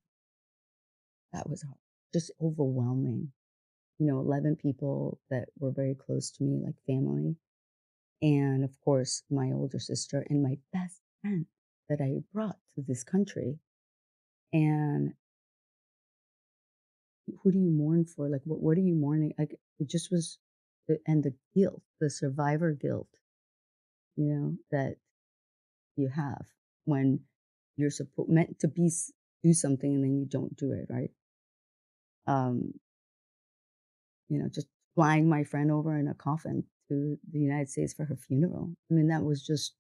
that was hard, just overwhelming. 11 people that were very close to me, like family, and of course my older sister and my best friend that I brought to this country. And who do you mourn for? Like, what are you mourning? Like, it just was, and the guilt, the survivor guilt, that. you have when you're meant to do something and then you don't do it, right? Um, just flying my friend over in a coffin to the United States for her funeral. I mean, that was just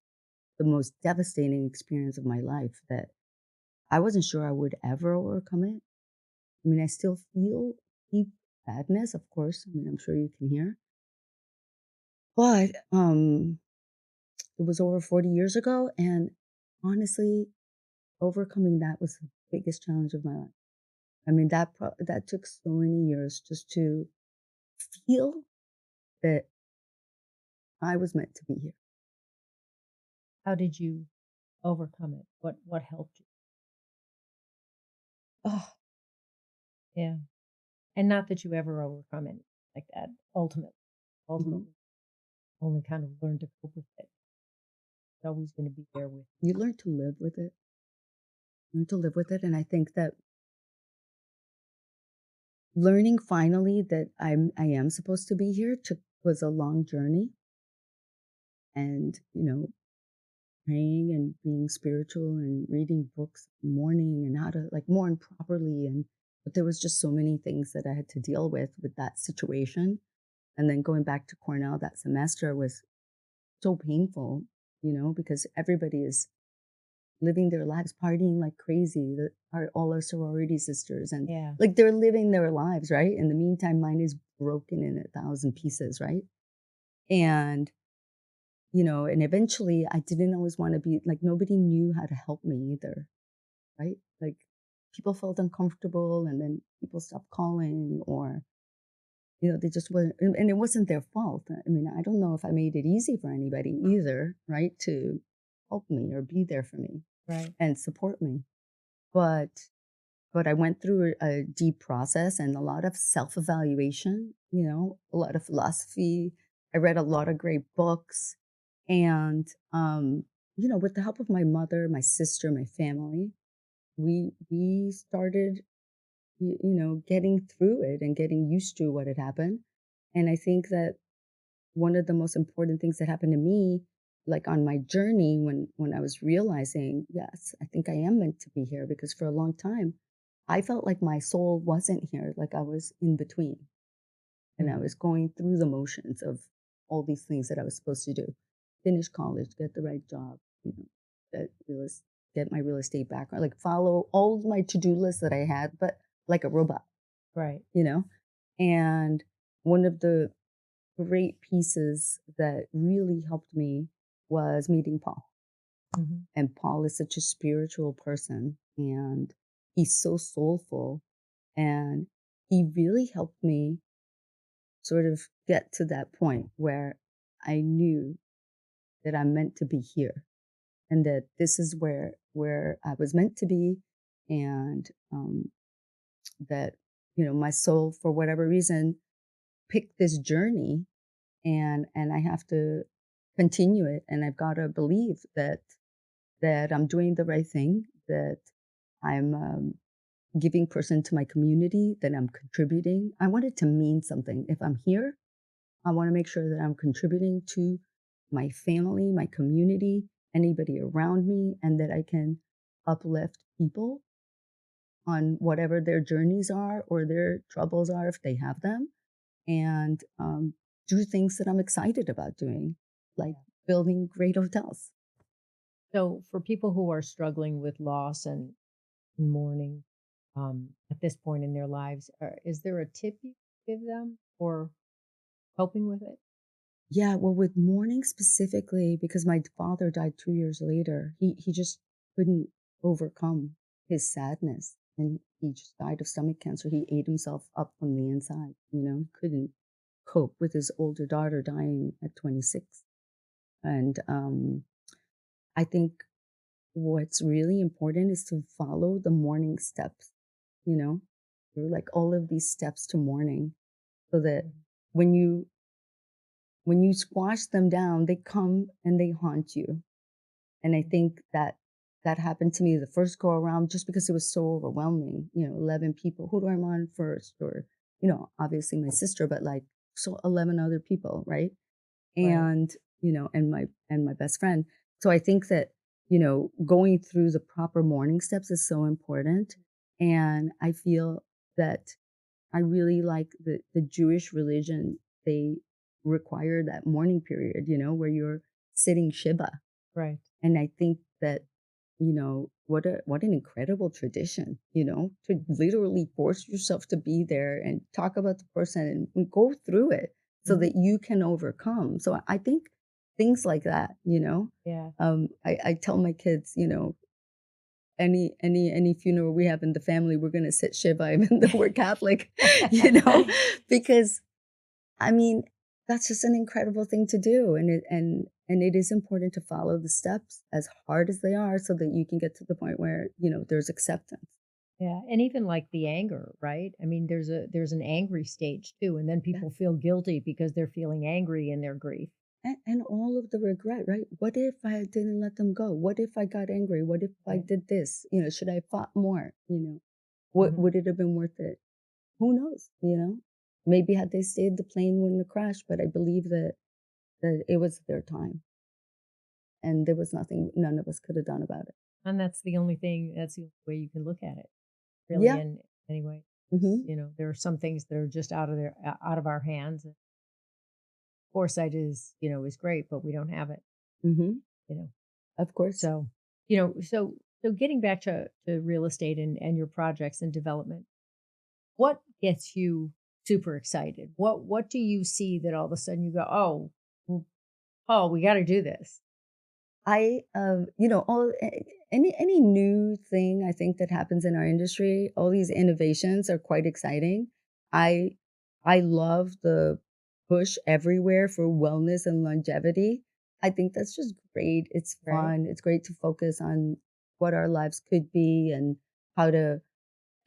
the most devastating experience of my life that I wasn't sure I would ever overcome it. I mean, I still feel deep sadness, of course. I mean, I'm sure you can hear. But it was over 40 years ago, and honestly, overcoming that was the biggest challenge of my life. I mean, that took so many years just to feel that I was meant to be here. How did you overcome it? What helped you? Oh, Yeah. And not that you ever overcome it like that. mhm. Ultimately, only kind of learn to cope with it. It's always going to be there with You learn to live with it. Learn to live with it, and I think that learning finally that I am supposed to be here was a long journey, and praying and being spiritual and reading books, mourning and how to like mourn properly, and but there was just so many things that I had to deal with that situation, and then going back to Cornell that semester was so painful, because everybody is living their lives, partying like crazy. All our sorority sisters, and yeah. like they're living their lives, right? In the meantime, mine is broken in 1,000 pieces, right? And and eventually, I didn't always want to be like nobody knew how to help me either, right? Like people felt uncomfortable, and then people stopped calling, or they just wasn't, and it wasn't their fault. I mean, I don't know if I made it easy for anybody either, right? To help me or be there for me Right. and support me. But I went through a deep process and a lot of self-evaluation, a lot of philosophy. I read a lot of great books. And, with the help of my mother, my sister, my family, we started, getting through it and getting used to what had happened. And I think that one of the most important things that happened to me, like on my journey when I was realizing, yes, I think I am meant to be here, because for a long time I felt like my soul wasn't here, like I was in between, and I Mhm. was going through the motions of all these things that I was supposed to do. Finish college, get the right job, get get my real estate background, like follow all of my to-do lists that I had, but like a robot, Right. you know? And one of the great pieces that really helped me was meeting Paul. Mhm. And Paul is such a spiritual person, and he's so soulful, and he really helped me sort of get to that point where I knew that I'm meant to be here, and that this is where I was meant to be, and that my soul, for whatever reason, picked this journey, and I have to continue it, and I've got to believe that I'm doing the right thing, that I'm giving person to my community, that I'm contributing. I want it to mean something. If I'm here, I want to make sure that I'm contributing to my family, my community, anybody around me, and that I can uplift people on whatever their journeys are or their troubles are, if they have them, and do things that I'm excited about doing, like building great hotels. So for people who are struggling with loss and mourning at this point in their lives, is there a tip you give them for coping with it? Yeah, well, with mourning specifically, because my father died 2 years later, he just couldn't overcome his sadness, and he just died of stomach cancer. He ate himself up from the inside. He couldn't cope with his older daughter dying at 26. And I think what's really important is to follow the mourning steps. You know, through like all of these steps to mourning, so that Mhm. when you squash them down, they come and they haunt you. And I think that that happened to me the first go around, just because it was so overwhelming. 11 people. Who do I mourn first? Or, obviously my sister, but like so 11 other people, right? Right. And, and my best friend. So I think that, going through the proper morning steps is so important. And I feel that I really like the Jewish religion. They require that morning period, where you're sitting Shiva. Right. And I think that, what an incredible tradition, to literally force yourself to be there and talk about the person and go through it so Mhm. that you can overcome. So I think things like that, Yeah. I tell my kids, any funeral we have in the family, we're gonna sit Shiva, even though we're Catholic, because I mean, that's just an incredible thing to do, and it is important to follow the steps as hard as they are so that you can get to the point where, there's acceptance. Yeah, and even like the anger, right? I mean, there's an angry stage too, and then Yeah. people feel guilty because they're feeling angry in their grief. And all of the regret, right? What if I didn't let them go? What if I got angry? What if I Right. did this? Should I have fought more? What Mhm. would it have been worth it? Who knows? Maybe had they stayed, the plane wouldn't have crashed, but I believe that it was their time and there was nothing none of us could have done about it. And that's the only way you can look at it, really, Yeah. in any way. Mhm. There are some things that are just out of our hands. And foresight is great, but we don't have it, Mhm. you know. Of course. So, so getting back to real estate and your projects and development, what gets you super excited? What do you see that all of a sudden you go, "Oh, well, oh, we got to do this." All any new thing I think that happens in our industry, all these innovations are quite exciting. I I love the push everywhere for wellness and longevity. I think that's just great. It's Right? fun. It's great to focus on what our lives could be and how to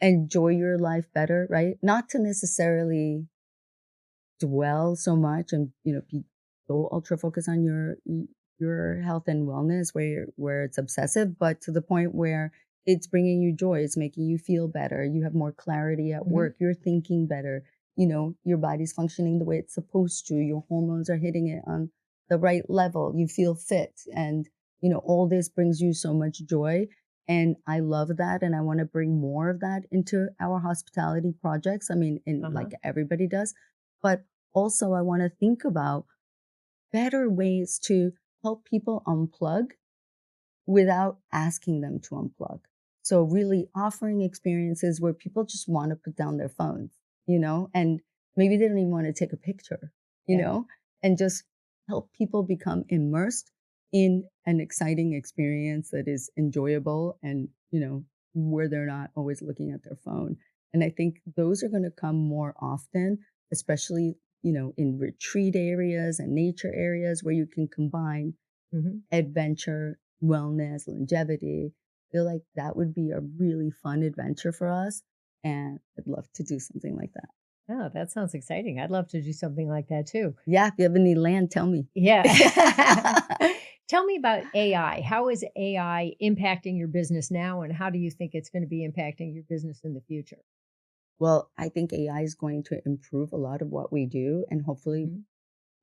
enjoy your life better, right? Not to necessarily dwell so much and be so ultra focused on your health and wellness where it's obsessive, but to the point where it's bringing you joy, it's making you feel better, you have more clarity at Hmm. work, you're thinking better, your body's functioning the way it's supposed to, your hormones are hitting it on the right level, you feel fit, and all this brings you so much joy. And I love that, and I want to bring more of that into our hospitality projects. I mean, in Uh-huh. like everybody does, but also I want to think about better ways to help people unplug without asking them to unplug. So really offering experiences where people just want to put down their phones, and maybe they don't even want to take a picture, you Yeah. know, and just help people become immersed in an exciting experience that is enjoyable and, where they're not always looking at their phone. And I think those are going to come more often, especially, in retreat areas and nature areas where you can combine Hmm. adventure, wellness, longevity. I feel like that would be a really fun adventure for us, and I'd love to do something like that. Oh, that sounds exciting. I'd love to do something like that too. Yeah, if you have any land, tell me. Yeah. Tell me about AI. How is AI impacting your business now, and how do you think it's going to be impacting your business in the future? Well, I think AI is going to improve a lot of what we do and Hmm.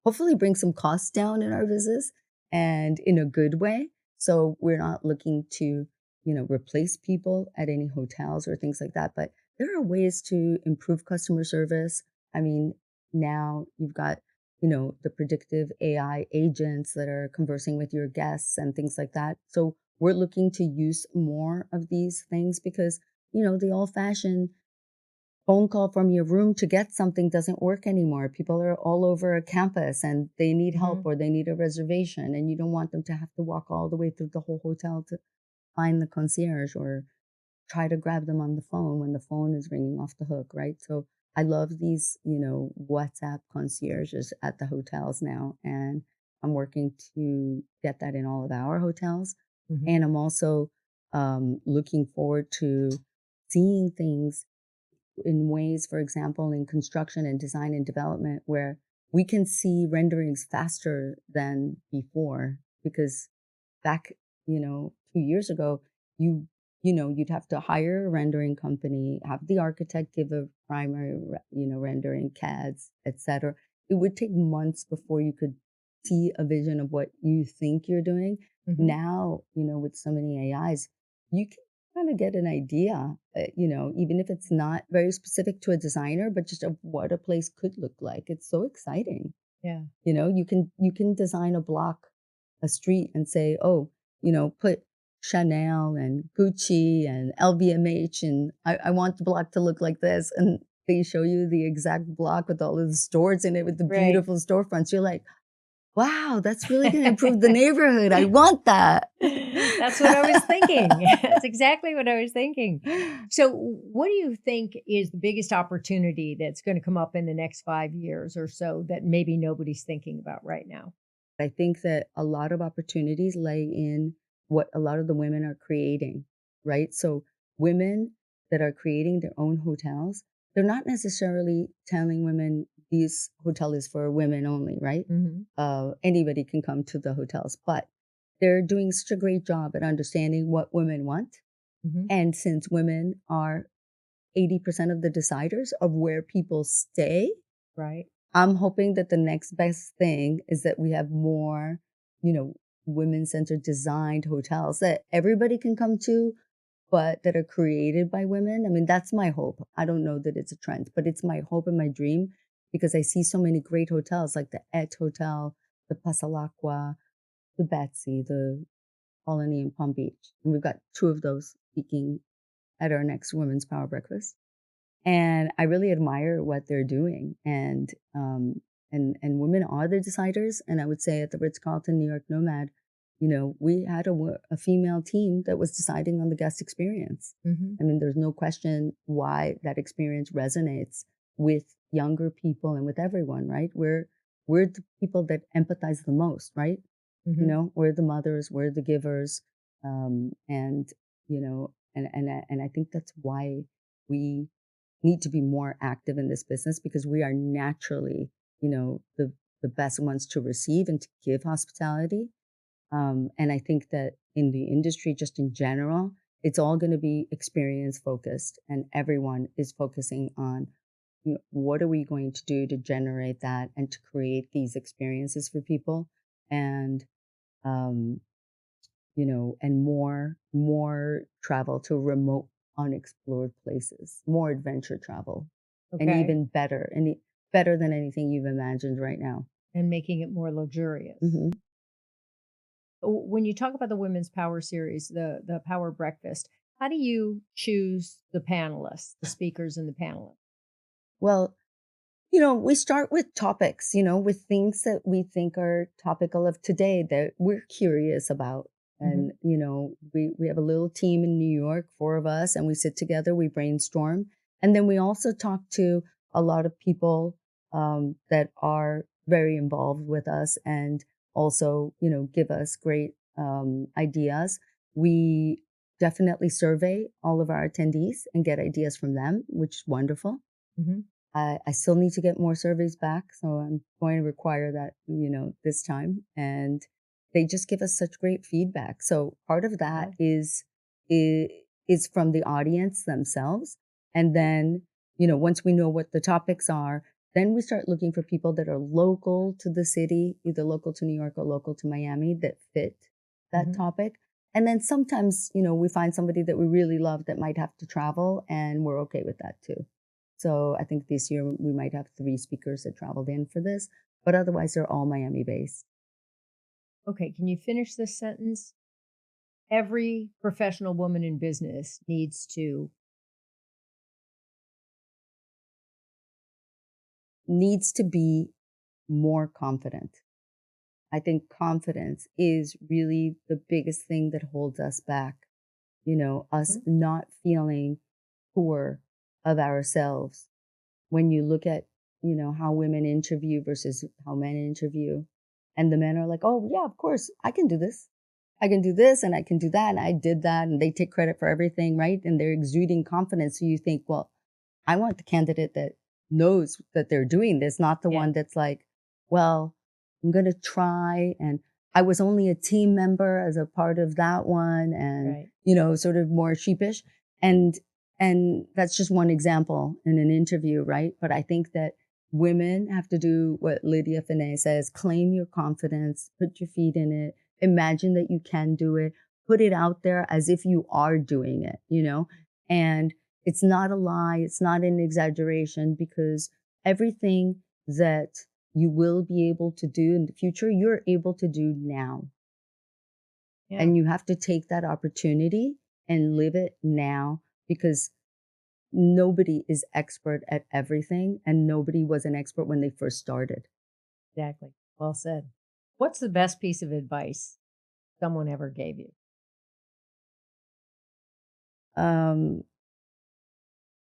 hopefully bring some costs down in our business and in a good way. So we're not looking to, replace people at any hotels or things like that. But there are ways to improve customer service. I mean, now you've got, the predictive AI agents that are conversing with your guests and things like that. So we're looking to use more of these things because, the old fashioned phone call from your room to get something doesn't work anymore. People are all over a campus and they need help Hmm. or they need a reservation, and you don't want them to have to walk all the way through the whole hotel to find the concierge or try to grab them on the phone when the phone is ringing off the hook, right? So I love these, WhatsApp concierges at the hotels now, and I'm working to get that in all of our hotels. Hmm. And I'm also looking forward to seeing things in ways, for example, in construction and design and development, where we can see renderings faster than before. Because back, 2 years ago, you'd have to hire a rendering company, have the architect give a primary, rendering, CADs, etc. It would take months before you could see a vision of what you think you're doing. Now, with so many AIs, you can kind of get an idea, even if it's not very specific to a designer, but just of what a place could look like. It's so exciting. Yeah. You can design a block, a street, and say, oh, put Chanel and Gucci and LVMH, and I want the block to look like this. And they show you the exact block with all of the stores in it with the Right. beautiful storefronts. You're like, wow, that's really going to improve the neighborhood. I want that. That's what I was thinking. That's exactly what I was thinking. So, what do you think is the biggest opportunity that's going to come up in the next 5 years or so that maybe nobody's thinking about right now? I think that a lot of opportunities lay in what a lot of the women are creating, right? So, women that are creating their own hotels, they're not necessarily telling women this hotel is for women only, right? Hmm. Anybody can come to the hotels, but they're doing such a great job at understanding what women want. Hmm. And since women are 80% of the deciders of where people stay, Right. I'm hoping that the next best thing is that we have more, you know, women-centered designed hotels that everybody can come to, but that are created by women. I mean, that's my hope. I don't know that it's a trend, but it's my hope and my dream because I see so many great hotels like the Et Hotel, the Pasalacqua, the Betsy, the Colony in Palm Beach. And we've got two of those speaking at our next Women's Power Breakfast. And I really admire what they're doing. And women are the deciders. And I would say at the Ritz-Carlton New York NoMad, we had a female team that was deciding on the guest experience. Hmm. I mean, there's no question why that experience resonates with younger people and with everyone, right? We're the people that empathize the most, right? Hmm. We're the mothers, we're the givers, and and I think that's why we need to be more active in this business because we are naturally, the best ones to receive and to give hospitality. And I think that in the industry, just in general, it's all going to be experience focused, and everyone is focusing on, what are we going to do to generate that and to create these experiences for people, and um, and more travel to remote, unexplored places, more adventure travel, and Okay. even better, better than anything you've imagined right now. And making it more luxurious. Hmm. When you talk about the Women's Power Series, the Power Breakfast, how do you choose the panelists, the speakers and the panelists? Well, we start with topics, with things that we think are topical of today that we're curious about. Hmm. And, we have a little team in New York, four of us, and we sit together, we brainstorm. And then we also talk to a lot of people that are very involved with us and also, give us great ideas. We definitely survey all of our attendees and get ideas from them, which is wonderful. Hmm. I still need to get more surveys back, so I'm going to require that, this time. And they just give us such great feedback. So part of that Yeah. is from the audience themselves. And then, once we know what the topics are, then we start looking for people that are local to the city, either local to New York or local to Miami that fit that Hmm. topic. And then sometimes, we find somebody that we really love that might have to travel, and we're okay with that too. So I think this year we might have three speakers that traveled in for this, but otherwise they're all Miami based. Okay. Can you finish this sentence? Every professional woman in business Needs to be more confident. I think confidence is really the biggest thing that holds us back. Us Mhm. not feeling poor of ourselves. When you look at, how women interview versus how men interview, and the men are like, oh, yeah, of course, I can do this. I can do this and I can do that. And I did that. And they take credit for everything, right? And they're exuding confidence. So you think, well, I want the candidate that knows that they're doing this, not the Yeah. one that's like, well, I'm going to try. And I was only a team member as a part of that one. And, Right. sort of more sheepish. And, and that's just one example in an interview, right? But I think that women have to do what Lydia Finet says, claim your confidence, put your feet in it, imagine that you can do it, put it out there as if you are doing it, and it's not a lie, it's not an exaggeration, because everything that you will be able to do in the future, you're able to do now. Yeah. And you have to take that opportunity and live it now, because nobody is expert at everything, and nobody was an expert when they first started. Exactly. Well said. What's the best piece of advice someone ever gave you? Um,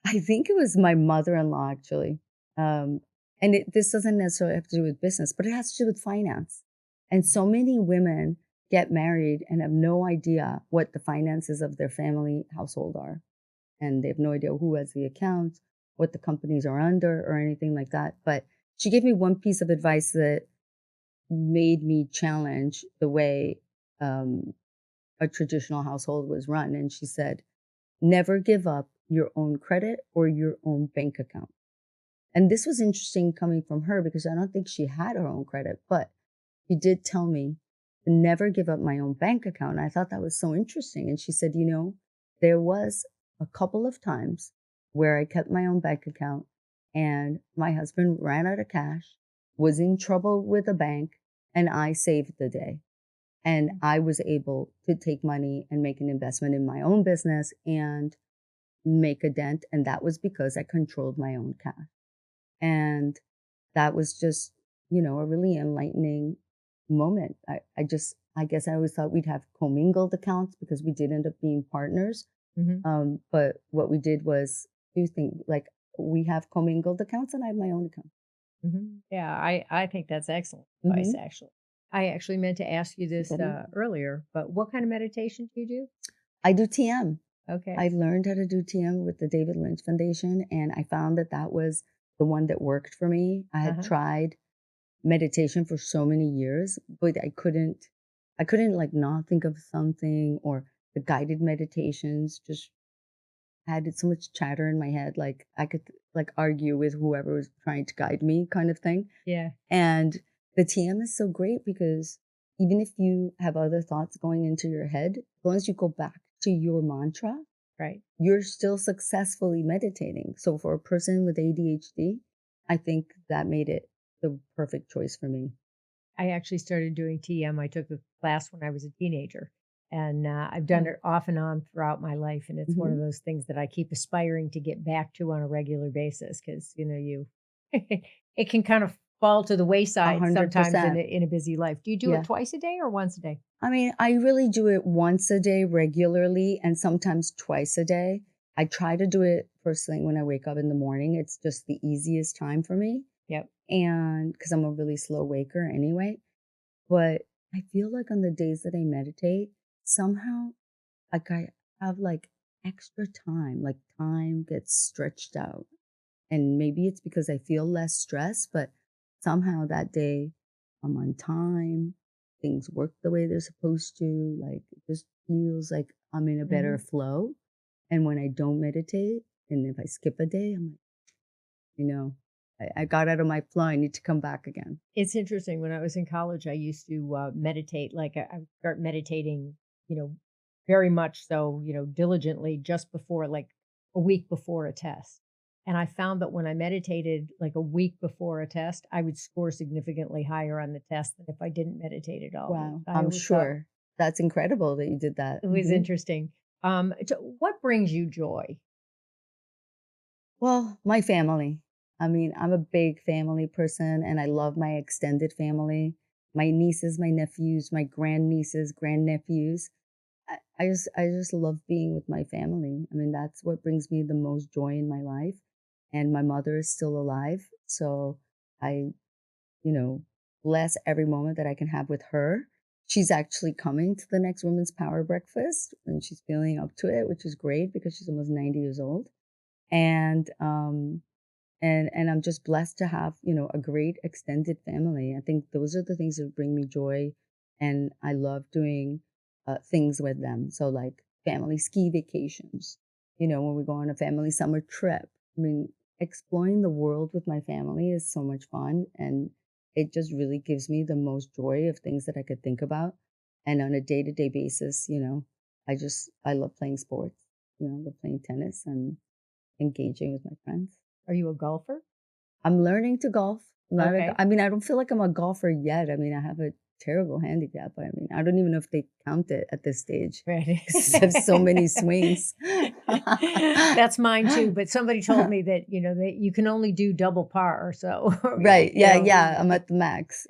I think it was my mother-in-law, actually. Um, and this doesn't necessarily have to do with business, but it has to do with finance. And so many women get married and have no idea what the finances of their family household are. And they have no idea who has the accounts, what the companies are under, or anything like that. But she gave me one piece of advice that made me challenge the way um, a traditional household was run. And she said, never give up your own credit or your own bank account. And this was interesting coming from her, because I don't think she had her own credit, but she did tell me to never give up my own bank account. And I thought that was so interesting. And she said, there was a couple of times where I kept my own bank account and my husband ran out of cash, was in trouble with a bank, and I saved the day. And I was able to take money and make an investment in my own business and make a dent. And that was because I controlled my own cash. And that was just, a really enlightening moment. I guess I always thought we'd have commingled accounts because we did end up being partners. Mm-hmm. But what we did was do things like we have commingled accounts and I have my own account. Mm-hmm. Yeah, I think that's excellent advice, Mm-hmm. actually. I actually meant to ask you this Okay. earlier, but what kind of meditation do you do? I do TM. Okay. I learned how to do TM with the David Lynch Foundation, and I found that that was the one that worked for me. I had tried meditation for so many years, but I couldn't like not think of something, or the guided meditations just had so much chatter in my head. Like I could like argue with whoever was trying to guide me kind of thing. Yeah. And the TM is so great because even if you have other thoughts going into your head, as long as you go back to your mantra, Right. you're still successfully meditating. So for a person with ADHD, I think that made it the perfect choice for me. I actually started doing TM. I took a class when I was a teenager, and I've done it off and on throughout my life. And it's one of Mm-hmm. those things that I keep aspiring to get back to on a regular basis, because it can kind of fall to the A wayside hundred sometimes in percent. a busy life. Do you do it Yeah. twice a day or once a day? I mean, I really do it once a day regularly and sometimes twice a day. I try to do it first thing when I wake up in the morning. It's just the easiest time for me. Yep. And because I'm a really slow waker anyway. But I feel like on the days that I meditate, somehow like I have like extra time, like time gets stretched out. And maybe it's because I feel less stress, but somehow that day I'm on time. Things work the way they're supposed to. Like it just feels like I'm in a better Hmm. flow. And when I don't meditate, and if I skip a day, I'm like, you know, I got out of my flow. I need to come back again. It's interesting. When I was in college, I used to meditate. Like I would start meditating, you know, very much so, diligently just before, like a week before a test. And I found that when I meditated like a week before a test, I would score significantly higher on the test than if I didn't meditate at all. Wow. I I'm always thought sure that's incredible that you did that. it was interesting. What brings you joy? Well, my family. I mean, I'm a big family person and I love my extended family. My nieces, my nephews, my grandnieces, grandnephews. I just love being with my family. I mean, that's what brings me the most joy in my life. And my mother is still alive. So I, you know, bless every moment that I can have with her. She's actually coming to the next Women's Power Breakfast and she's feeling up to it, which is great because she's almost 90 years old. And and I'm just blessed to have, a great extended family. I think those are the things that bring me joy, and I love doing things with them. So like family ski vacations, when we go on a family summer trip. I mean, exploring the world with my family is so much fun, and it just really gives me the most joy of things that I could think about. And on a day-to-day basis, I love playing sports, I love playing tennis and engaging with my friends. Are you a golfer? I'm learning to golf. Okay. I mean, I don't feel like I'm a golfer yet. I mean, I have a terrible handicap. I mean, I don't even know if they count it at this stage Right. because I have so many swings. That's mine too. But somebody told me that, that you can only do double par. So, Right. Yeah. I'm at the max.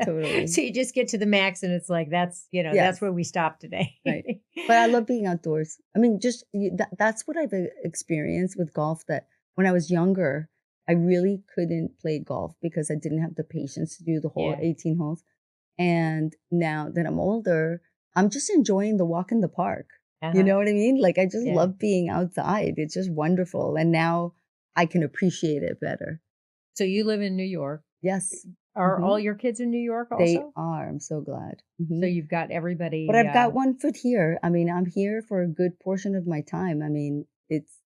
Totally. So you just get to the max and it's like, that's Yes. where we stop today. Right. But I love being outdoors. I mean, that's what I've experienced with golf, that when I was younger, I really couldn't play golf because I didn't have the patience to do the whole Yeah. 18 holes. And now that I'm older, I'm just enjoying the walk in the park. You Uh-huh. know what I mean? Like, I just Yeah. love being outside. It's just wonderful. And now I can appreciate it better. So you live in New York. Yes, Are Mhm. all your kids in New York they also? are. I'm so glad. So Mhm. you've got everybody. But I've got one foot here. I mean, I'm here for a good portion of my time. I mean, it's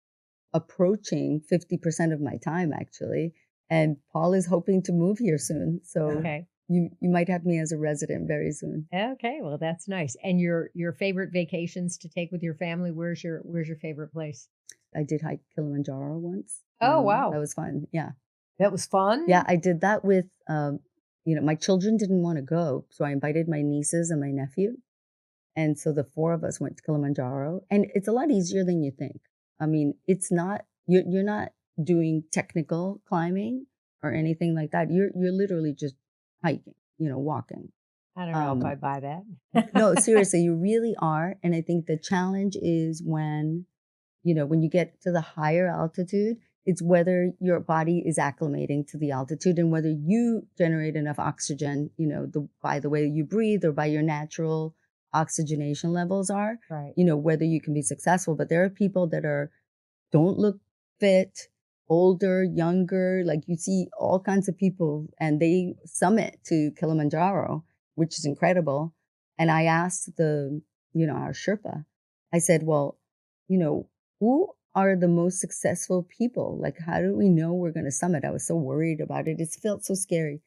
approaching 50% of my time, actually. And Paul is hoping to move here soon. So Okay. you might have me as a resident very soon. Okay. Well, that's nice. And your favorite vacations to take with your family? Where's your favorite place? I did hike Kilimanjaro once. Oh, wow. That was fun. Yeah. That was fun. Yeah, I did that with, my children didn't want to go. So I invited my nieces and my nephew. And so the four of us went to Kilimanjaro. And it's a lot easier than you think. I mean, it's not, you're not doing technical climbing or anything like that. You're literally just hiking, walking. I don't know if I Um, buy that. no, seriously, you really are. And I think the challenge is when you get to the higher altitude, it's whether your body is acclimating to the altitude and whether you generate enough oxygen, by the way you breathe or by your natural oxygenation levels are, Right. whether you can be successful. But there are people that don't look fit, older, younger, like you see all kinds of people and they summit to Kilimanjaro, which is incredible. And I asked our Sherpa, I said, well, who are the most successful people? Like, how do we know we're going to summit? I was so worried about it. It felt so scary.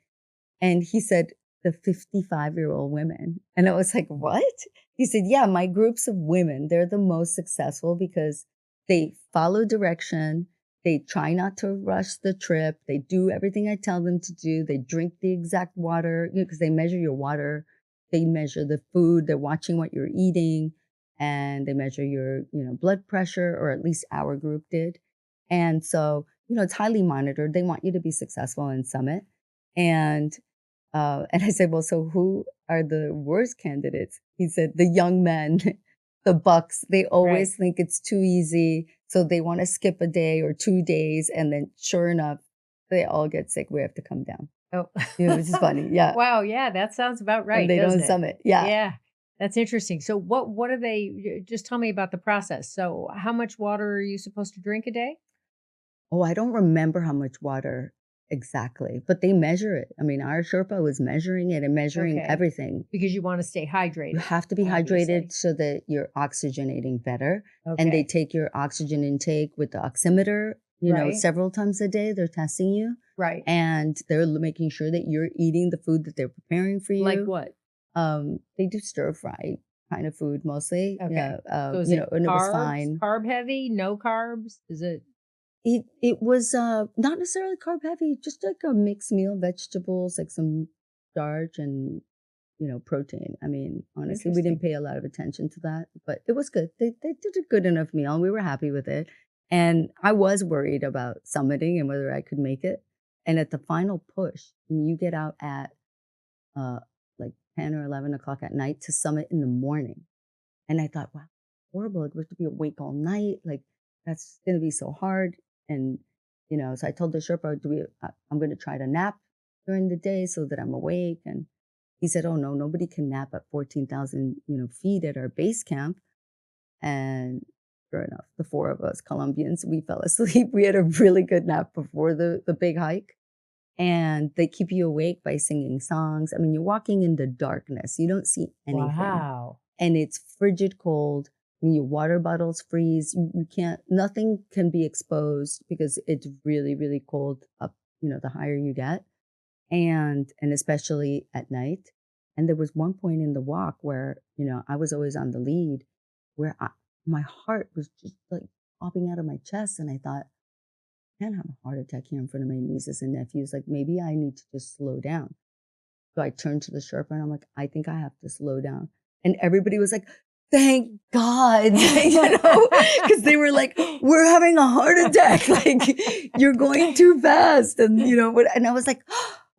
And he said, the 55-year-old women. And I was like, what? He said, yeah, my groups of women, they're the most successful because they follow direction. They try not to rush the trip. They do everything I tell them to do. They drink the exact water, because they measure your water. They measure the food. They're watching what you're eating and they measure your, blood pressure, or at least our group did. And so, it's highly monitored. They want you to be successful in summit. And I said, well, so who are the worst candidates? He said, the young men, the bucks, they always think it's too easy. So they want to skip a day or 2 days. And then sure enough, they all get sick. We have to come down. Oh, Which is funny. Yeah. Wow. Yeah, that sounds about right. And they doesn't don't it? summit. Yeah. Yeah, that's interesting. So what are they? Just tell me about the process. So how much water are you supposed to drink a day? Oh, I don't remember how much water exactly, but they measure it. I mean, our Sherpa was measuring it and measuring Okay. everything. Because you want to stay hydrated. You have to be obviously. hydrated so that you're oxygenating better. And they Okay. take your oxygen intake with the oximeter, Right. several times a day. They're testing you Right. and they're making sure that you're eating the food that they're preparing for you. Like what? They do stir fry kind of food mostly. Okay. Yeah. So is it and it was carbs? fine. Carb heavy? No carbs? Is it? It was not necessarily carb heavy, just like a mixed meal, vegetables, like some starch and protein. I mean, honestly, we didn't pay a lot of attention to that, but it was good. They did a good enough meal and we were happy with it. And I was worried about summiting and whether I could make it. And at the final push, you get out at uh like 10 or 11 o'clock at night to summit in the morning. And I thought, wow, horrible. We have to be awake all night. Like, that's going to be so hard. And, so I told the Sherpa, I'm going to try to nap during the day so that I'm awake. And he said, oh, no, nobody can nap at 14,000, feet at our base camp. And sure enough, the four of us Colombians, we fell asleep. We had a really good nap before the big hike. And they keep you awake by singing songs. I mean, you're walking in the darkness. You don't see anything. Wow. And it's frigid cold. I mean, your water bottles freeze. You can't, nothing can be exposed because it's really, really cold up, the higher you get. And especially at night. And there was one point in the walk where, I was always on the lead, where my heart was just like popping out of my chest. And I thought, I can't have a heart attack here in front of my nieces and nephews. Like, maybe I need to just slow down. So I turned to the Sherpa and I'm like, I think I have to slow down. And everybody was like, thank God, because they were like, we're having a heart attack. Like, you're going too fast. And, and I was like,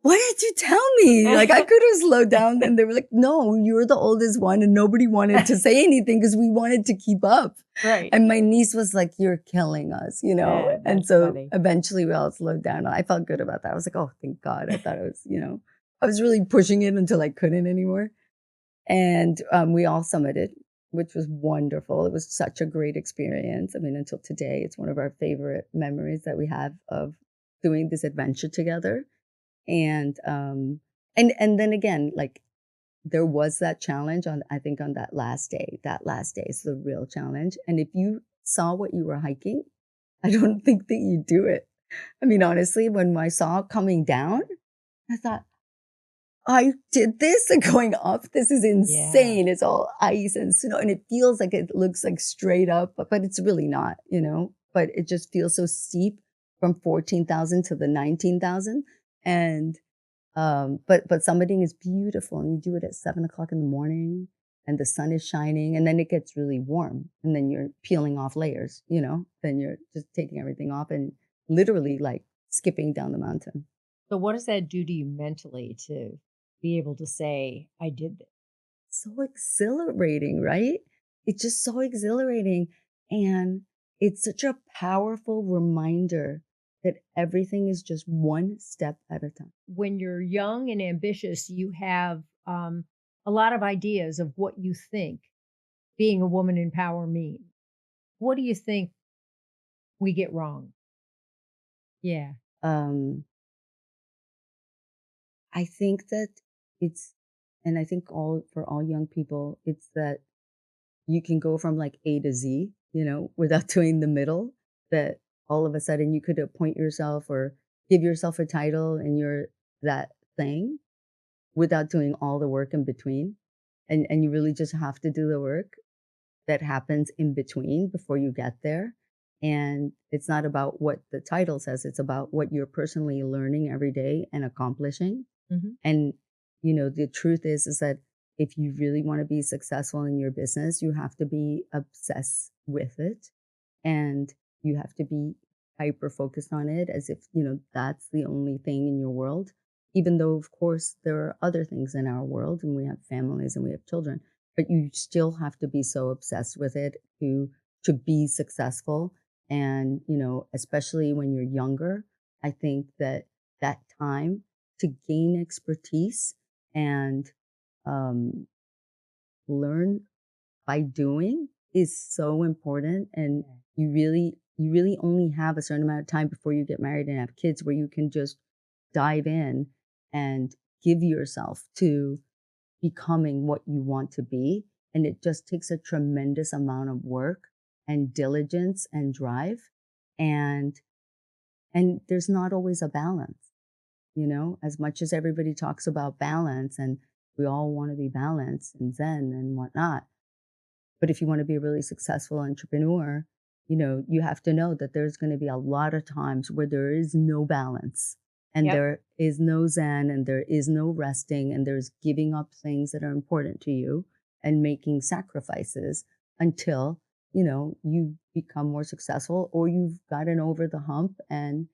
why did you tell me? Like, I could have slowed down. And they were like, no, you're the oldest one. And nobody wanted to say anything because we wanted to keep up. Right. And my niece was like, you're killing us, Yeah, and so funny. eventually we all slowed down. I felt good about that. I was like, oh, thank God. I thought I was, I was really pushing it until I couldn't anymore. And we all summited, which was wonderful. It was such a great experience. I mean, until today, it's one of our favorite memories that we have of doing this adventure together. And then again, like, there was that challenge on that last day. That last day is the real challenge. And if you saw what you were hiking, I don't think that you do it. I mean, honestly, when I saw it coming down, I thought, I did this and going up. This is insane. It's all ice and snow. And it feels like it looks like straight up, but it's really not, but it just feels so steep from 14,000 to the 19,000. And, but summiting is beautiful. And you do it at 7:00 in the morning and the sun is shining and then it gets really warm and then you're peeling off layers, then you're just taking everything off and literally like skipping down the mountain. So what does that do to you mentally to be able to say, I did this? So exhilarating, right? It's just so exhilarating. And it's such a powerful reminder that everything is just one step at a time. When you're young and ambitious, you have a lot of ideas of what you think being a woman in power means. What do you think we get wrong? Yeah. I think that and I think for all young people, it's that you can go from like A to Z, without doing the middle, that all of a sudden you could appoint yourself or give yourself a title and you're that thing without doing all the work in between. And you really just have to do the work that happens in between before you get there. And it's not about what the title says, it's about what you're personally learning every day and accomplishing. Mm-hmm. And, the truth is that if you really want to be successful in your business, you have to be obsessed with it and you have to be hyper focused on it as if, that's the only thing in your world, even though, of course, there are other things in our world and we have families and we have children, but you still have to be so obsessed with it to be successful. And, especially when you're younger, I think that time to gain expertise and learn by doing is so important. And you really only have a certain amount of time before you get married and have kids where you can just dive in and give yourself to becoming what you want to be. And it just takes a tremendous amount of work and diligence and drive. And there's not always a balance, as much as everybody talks about balance and we all want to be balanced and zen and whatnot. But if you want to be a really successful entrepreneur, you have to know that there's going to be a lot of times where there is no balance and there is no zen and there is no resting and there's giving up things that are important to you and making sacrifices until, you become more successful or you've gotten over the hump and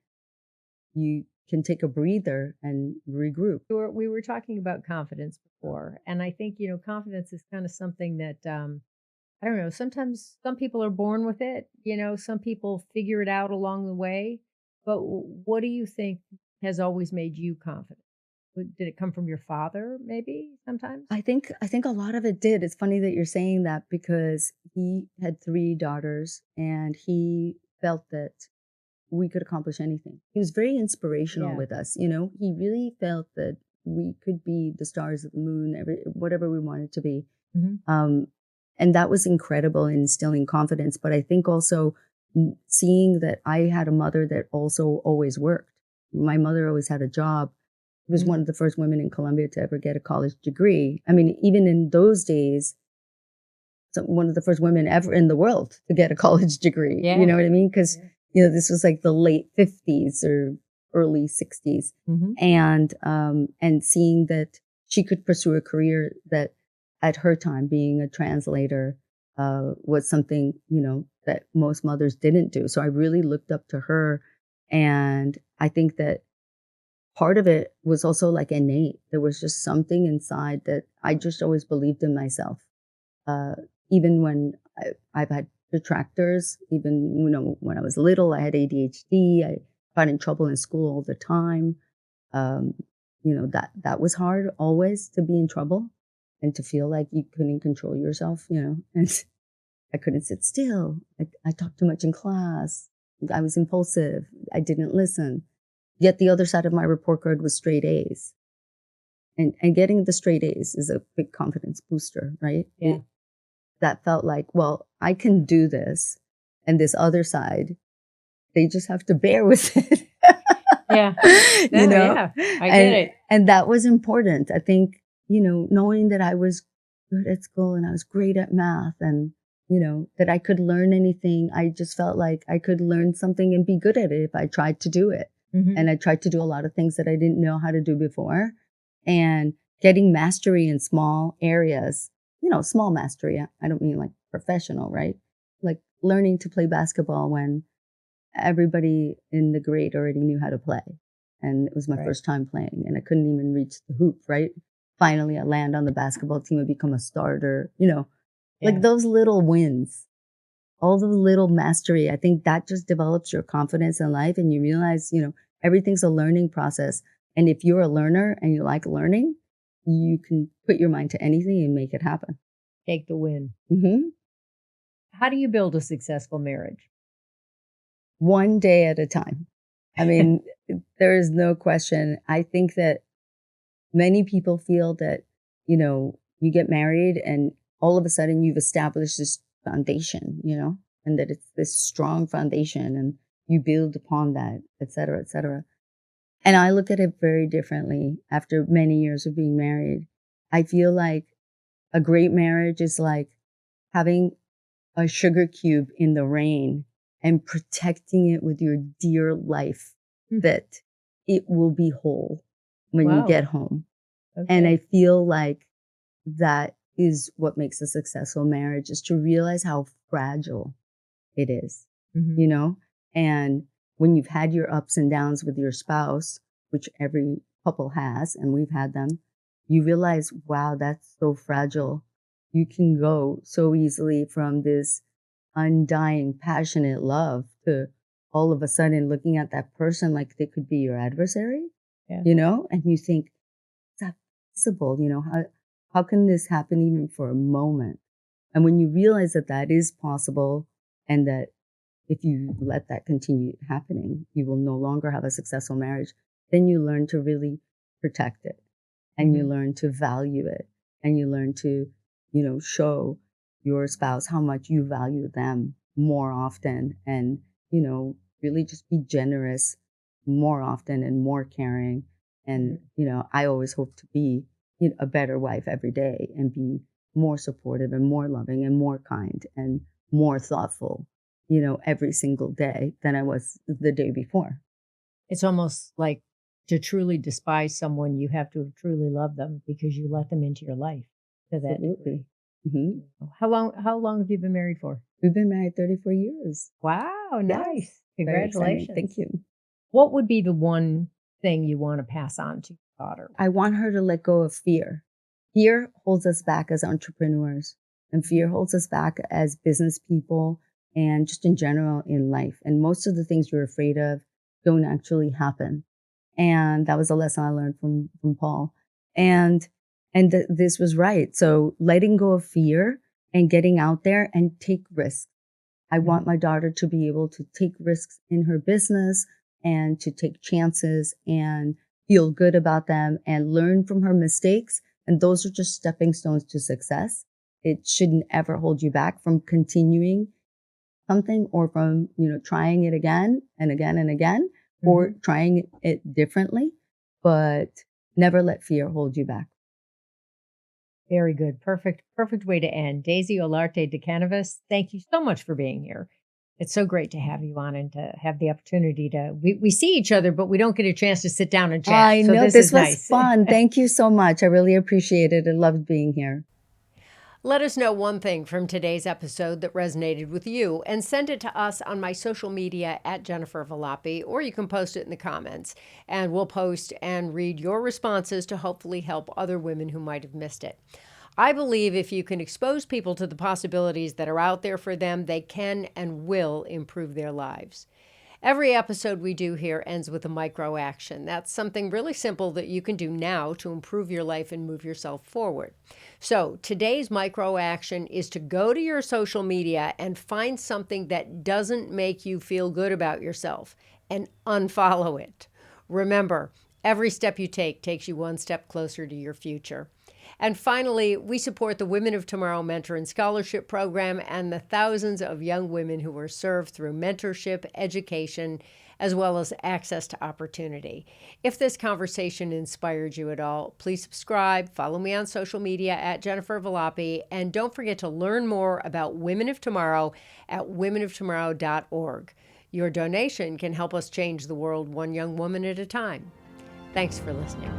you can take a breather and regroup. We were talking about confidence before, and I think, confidence is kind of something that, I don't know, sometimes some people are born with it, some people figure it out along the way. But what do you think has always made you confident? Did it come from your father, maybe sometimes? I think a lot of it did. It's funny that you're saying that because he had 3 daughters and he felt that we could accomplish anything. He was very inspirational with us. He really felt that we could be the stars of the moon, whatever we wanted to be. Mm-hmm. And that was incredible in instilling confidence. But I think also seeing that I had a mother that also always worked. My mother always had a job was one of the first women in Colombia to ever get a college degree. I mean, even in those days, one of the first women ever in the world to get a college degree. Yeah. You know what I mean? Because, this was like the late 50s or early 60s. And seeing that she could pursue a career that at her time, being a translator, was something, that most mothers didn't do. So I really looked up to her. And I think that part of it was also like innate. There was just something inside that I just always believed in myself. Even when I've had detractors, even, when I was little, I had ADHD. I got in trouble in school all the time. That was hard always, to be in trouble and to feel like you couldn't control yourself, and I couldn't sit still. I talked too much in class. I was impulsive. I didn't listen. Yet the other side of my report card was straight A's. And getting the straight A's is a big confidence booster, right? Yeah. That felt like, well, I can do this. And this other side, they just have to bear with it. Yeah. I get it. And that was important. I think, knowing that I was good at school and I was great at math and, that I could learn anything. I just felt like I could learn something and be good at it if I tried to do it. And I tried to do a lot of things that I didn't know how to do before. And getting mastery in small areas, small mastery. I don't mean like professional, right? Like learning to play basketball when everybody in the grade already knew how to play. And it was my first time playing and I couldn't even reach the hoop, right? Finally, I land on the basketball team and become a starter, like those little wins, all the little mastery. I think that just develops your confidence in life and you realize, everything's a learning process. And if you're a learner and you like learning, you can put your mind to anything and make it happen. Take the win. Mm-hmm. How do you build a successful marriage? One day at a time. I mean, there is no question. I think that many people feel that, you get married and all of a sudden you've established this foundation, and that it's this strong foundation and you build upon that, et cetera, et cetera. And I look at it very differently after many years of being married. I feel like a great marriage is like having a sugar cube in the rain and protecting it with your dear life, that it will be whole when you get home. Okay. And I feel like that is what makes a successful marriage, is to realize how fragile it is, and when you've had your ups and downs with your spouse, which every couple has, and we've had them, you realize, wow, that's so fragile. You can go so easily from this undying, passionate love to all of a sudden looking at that person like they could be your adversary, and you think, is that possible? How can this happen even for a moment? And when you realize that that is possible and that if you let that continue happening, you will no longer have a successful marriage, then you learn to really protect it and you learn to value it and you learn to, show your spouse how much you value them more often and, really just be generous more often and more caring. And, I always hope to be a better wife every day and be more supportive and more loving and more kind and more thoughtful, every single day than I was the day before. It's almost like to truly despise someone, you have to truly love them because you let them into your life. Absolutely. Mm-hmm. How long have you been married for? We've been married 34 years. Wow, nice. Yes. Congratulations. Thank you. What would be the one thing you want to pass on to your daughter? I want her to let go of fear. Fear holds us back as entrepreneurs, and fear holds us back as business people and just in general in life. And most of the things you're afraid of don't actually happen. And that was a lesson I learned from Paul. And this was right. So letting go of fear and getting out there and take risks. I want my daughter to be able to take risks in her business and to take chances and feel good about them and learn from her mistakes. And those are just stepping stones to success. It shouldn't ever hold you back from continuing something or from, trying it again and again and again or trying it differently. But Never let fear hold you back. Very good. Perfect way to end. Dayssi Olarte de Kanavos, thank you so much for being here. It's so great to have you on and to have the opportunity we see each other, but we don't get a chance to sit down and chat. I So know this this is was nice. fun. Thank you so much. I really appreciate it. I loved being here. Let us know one thing from today's episode that resonated with you and send it to us on my social media at Jennifer Valoppi, or you can post it in the comments and we'll post and read your responses to hopefully help other women who might have missed it. I believe if you can expose people to the possibilities that are out there for them, they can and will improve their lives. Every episode we do here ends with a micro action. That's something really simple that you can do now to improve your life and move yourself forward. So today's micro action is to go to your social media and find something that doesn't make you feel good about yourself and unfollow it. Remember, every step you take takes you one step closer to your future. And finally, we support the Women of Tomorrow Mentor and Scholarship Program and the thousands of young women who are served through mentorship, education, as well as access to opportunity. If this conversation inspired you at all, please subscribe, follow me on social media at Jennifer Valoppi, and don't forget to learn more about Women of Tomorrow at womenoftomorrow.org. Your donation can help us change the world one young woman at a time. Thanks for listening.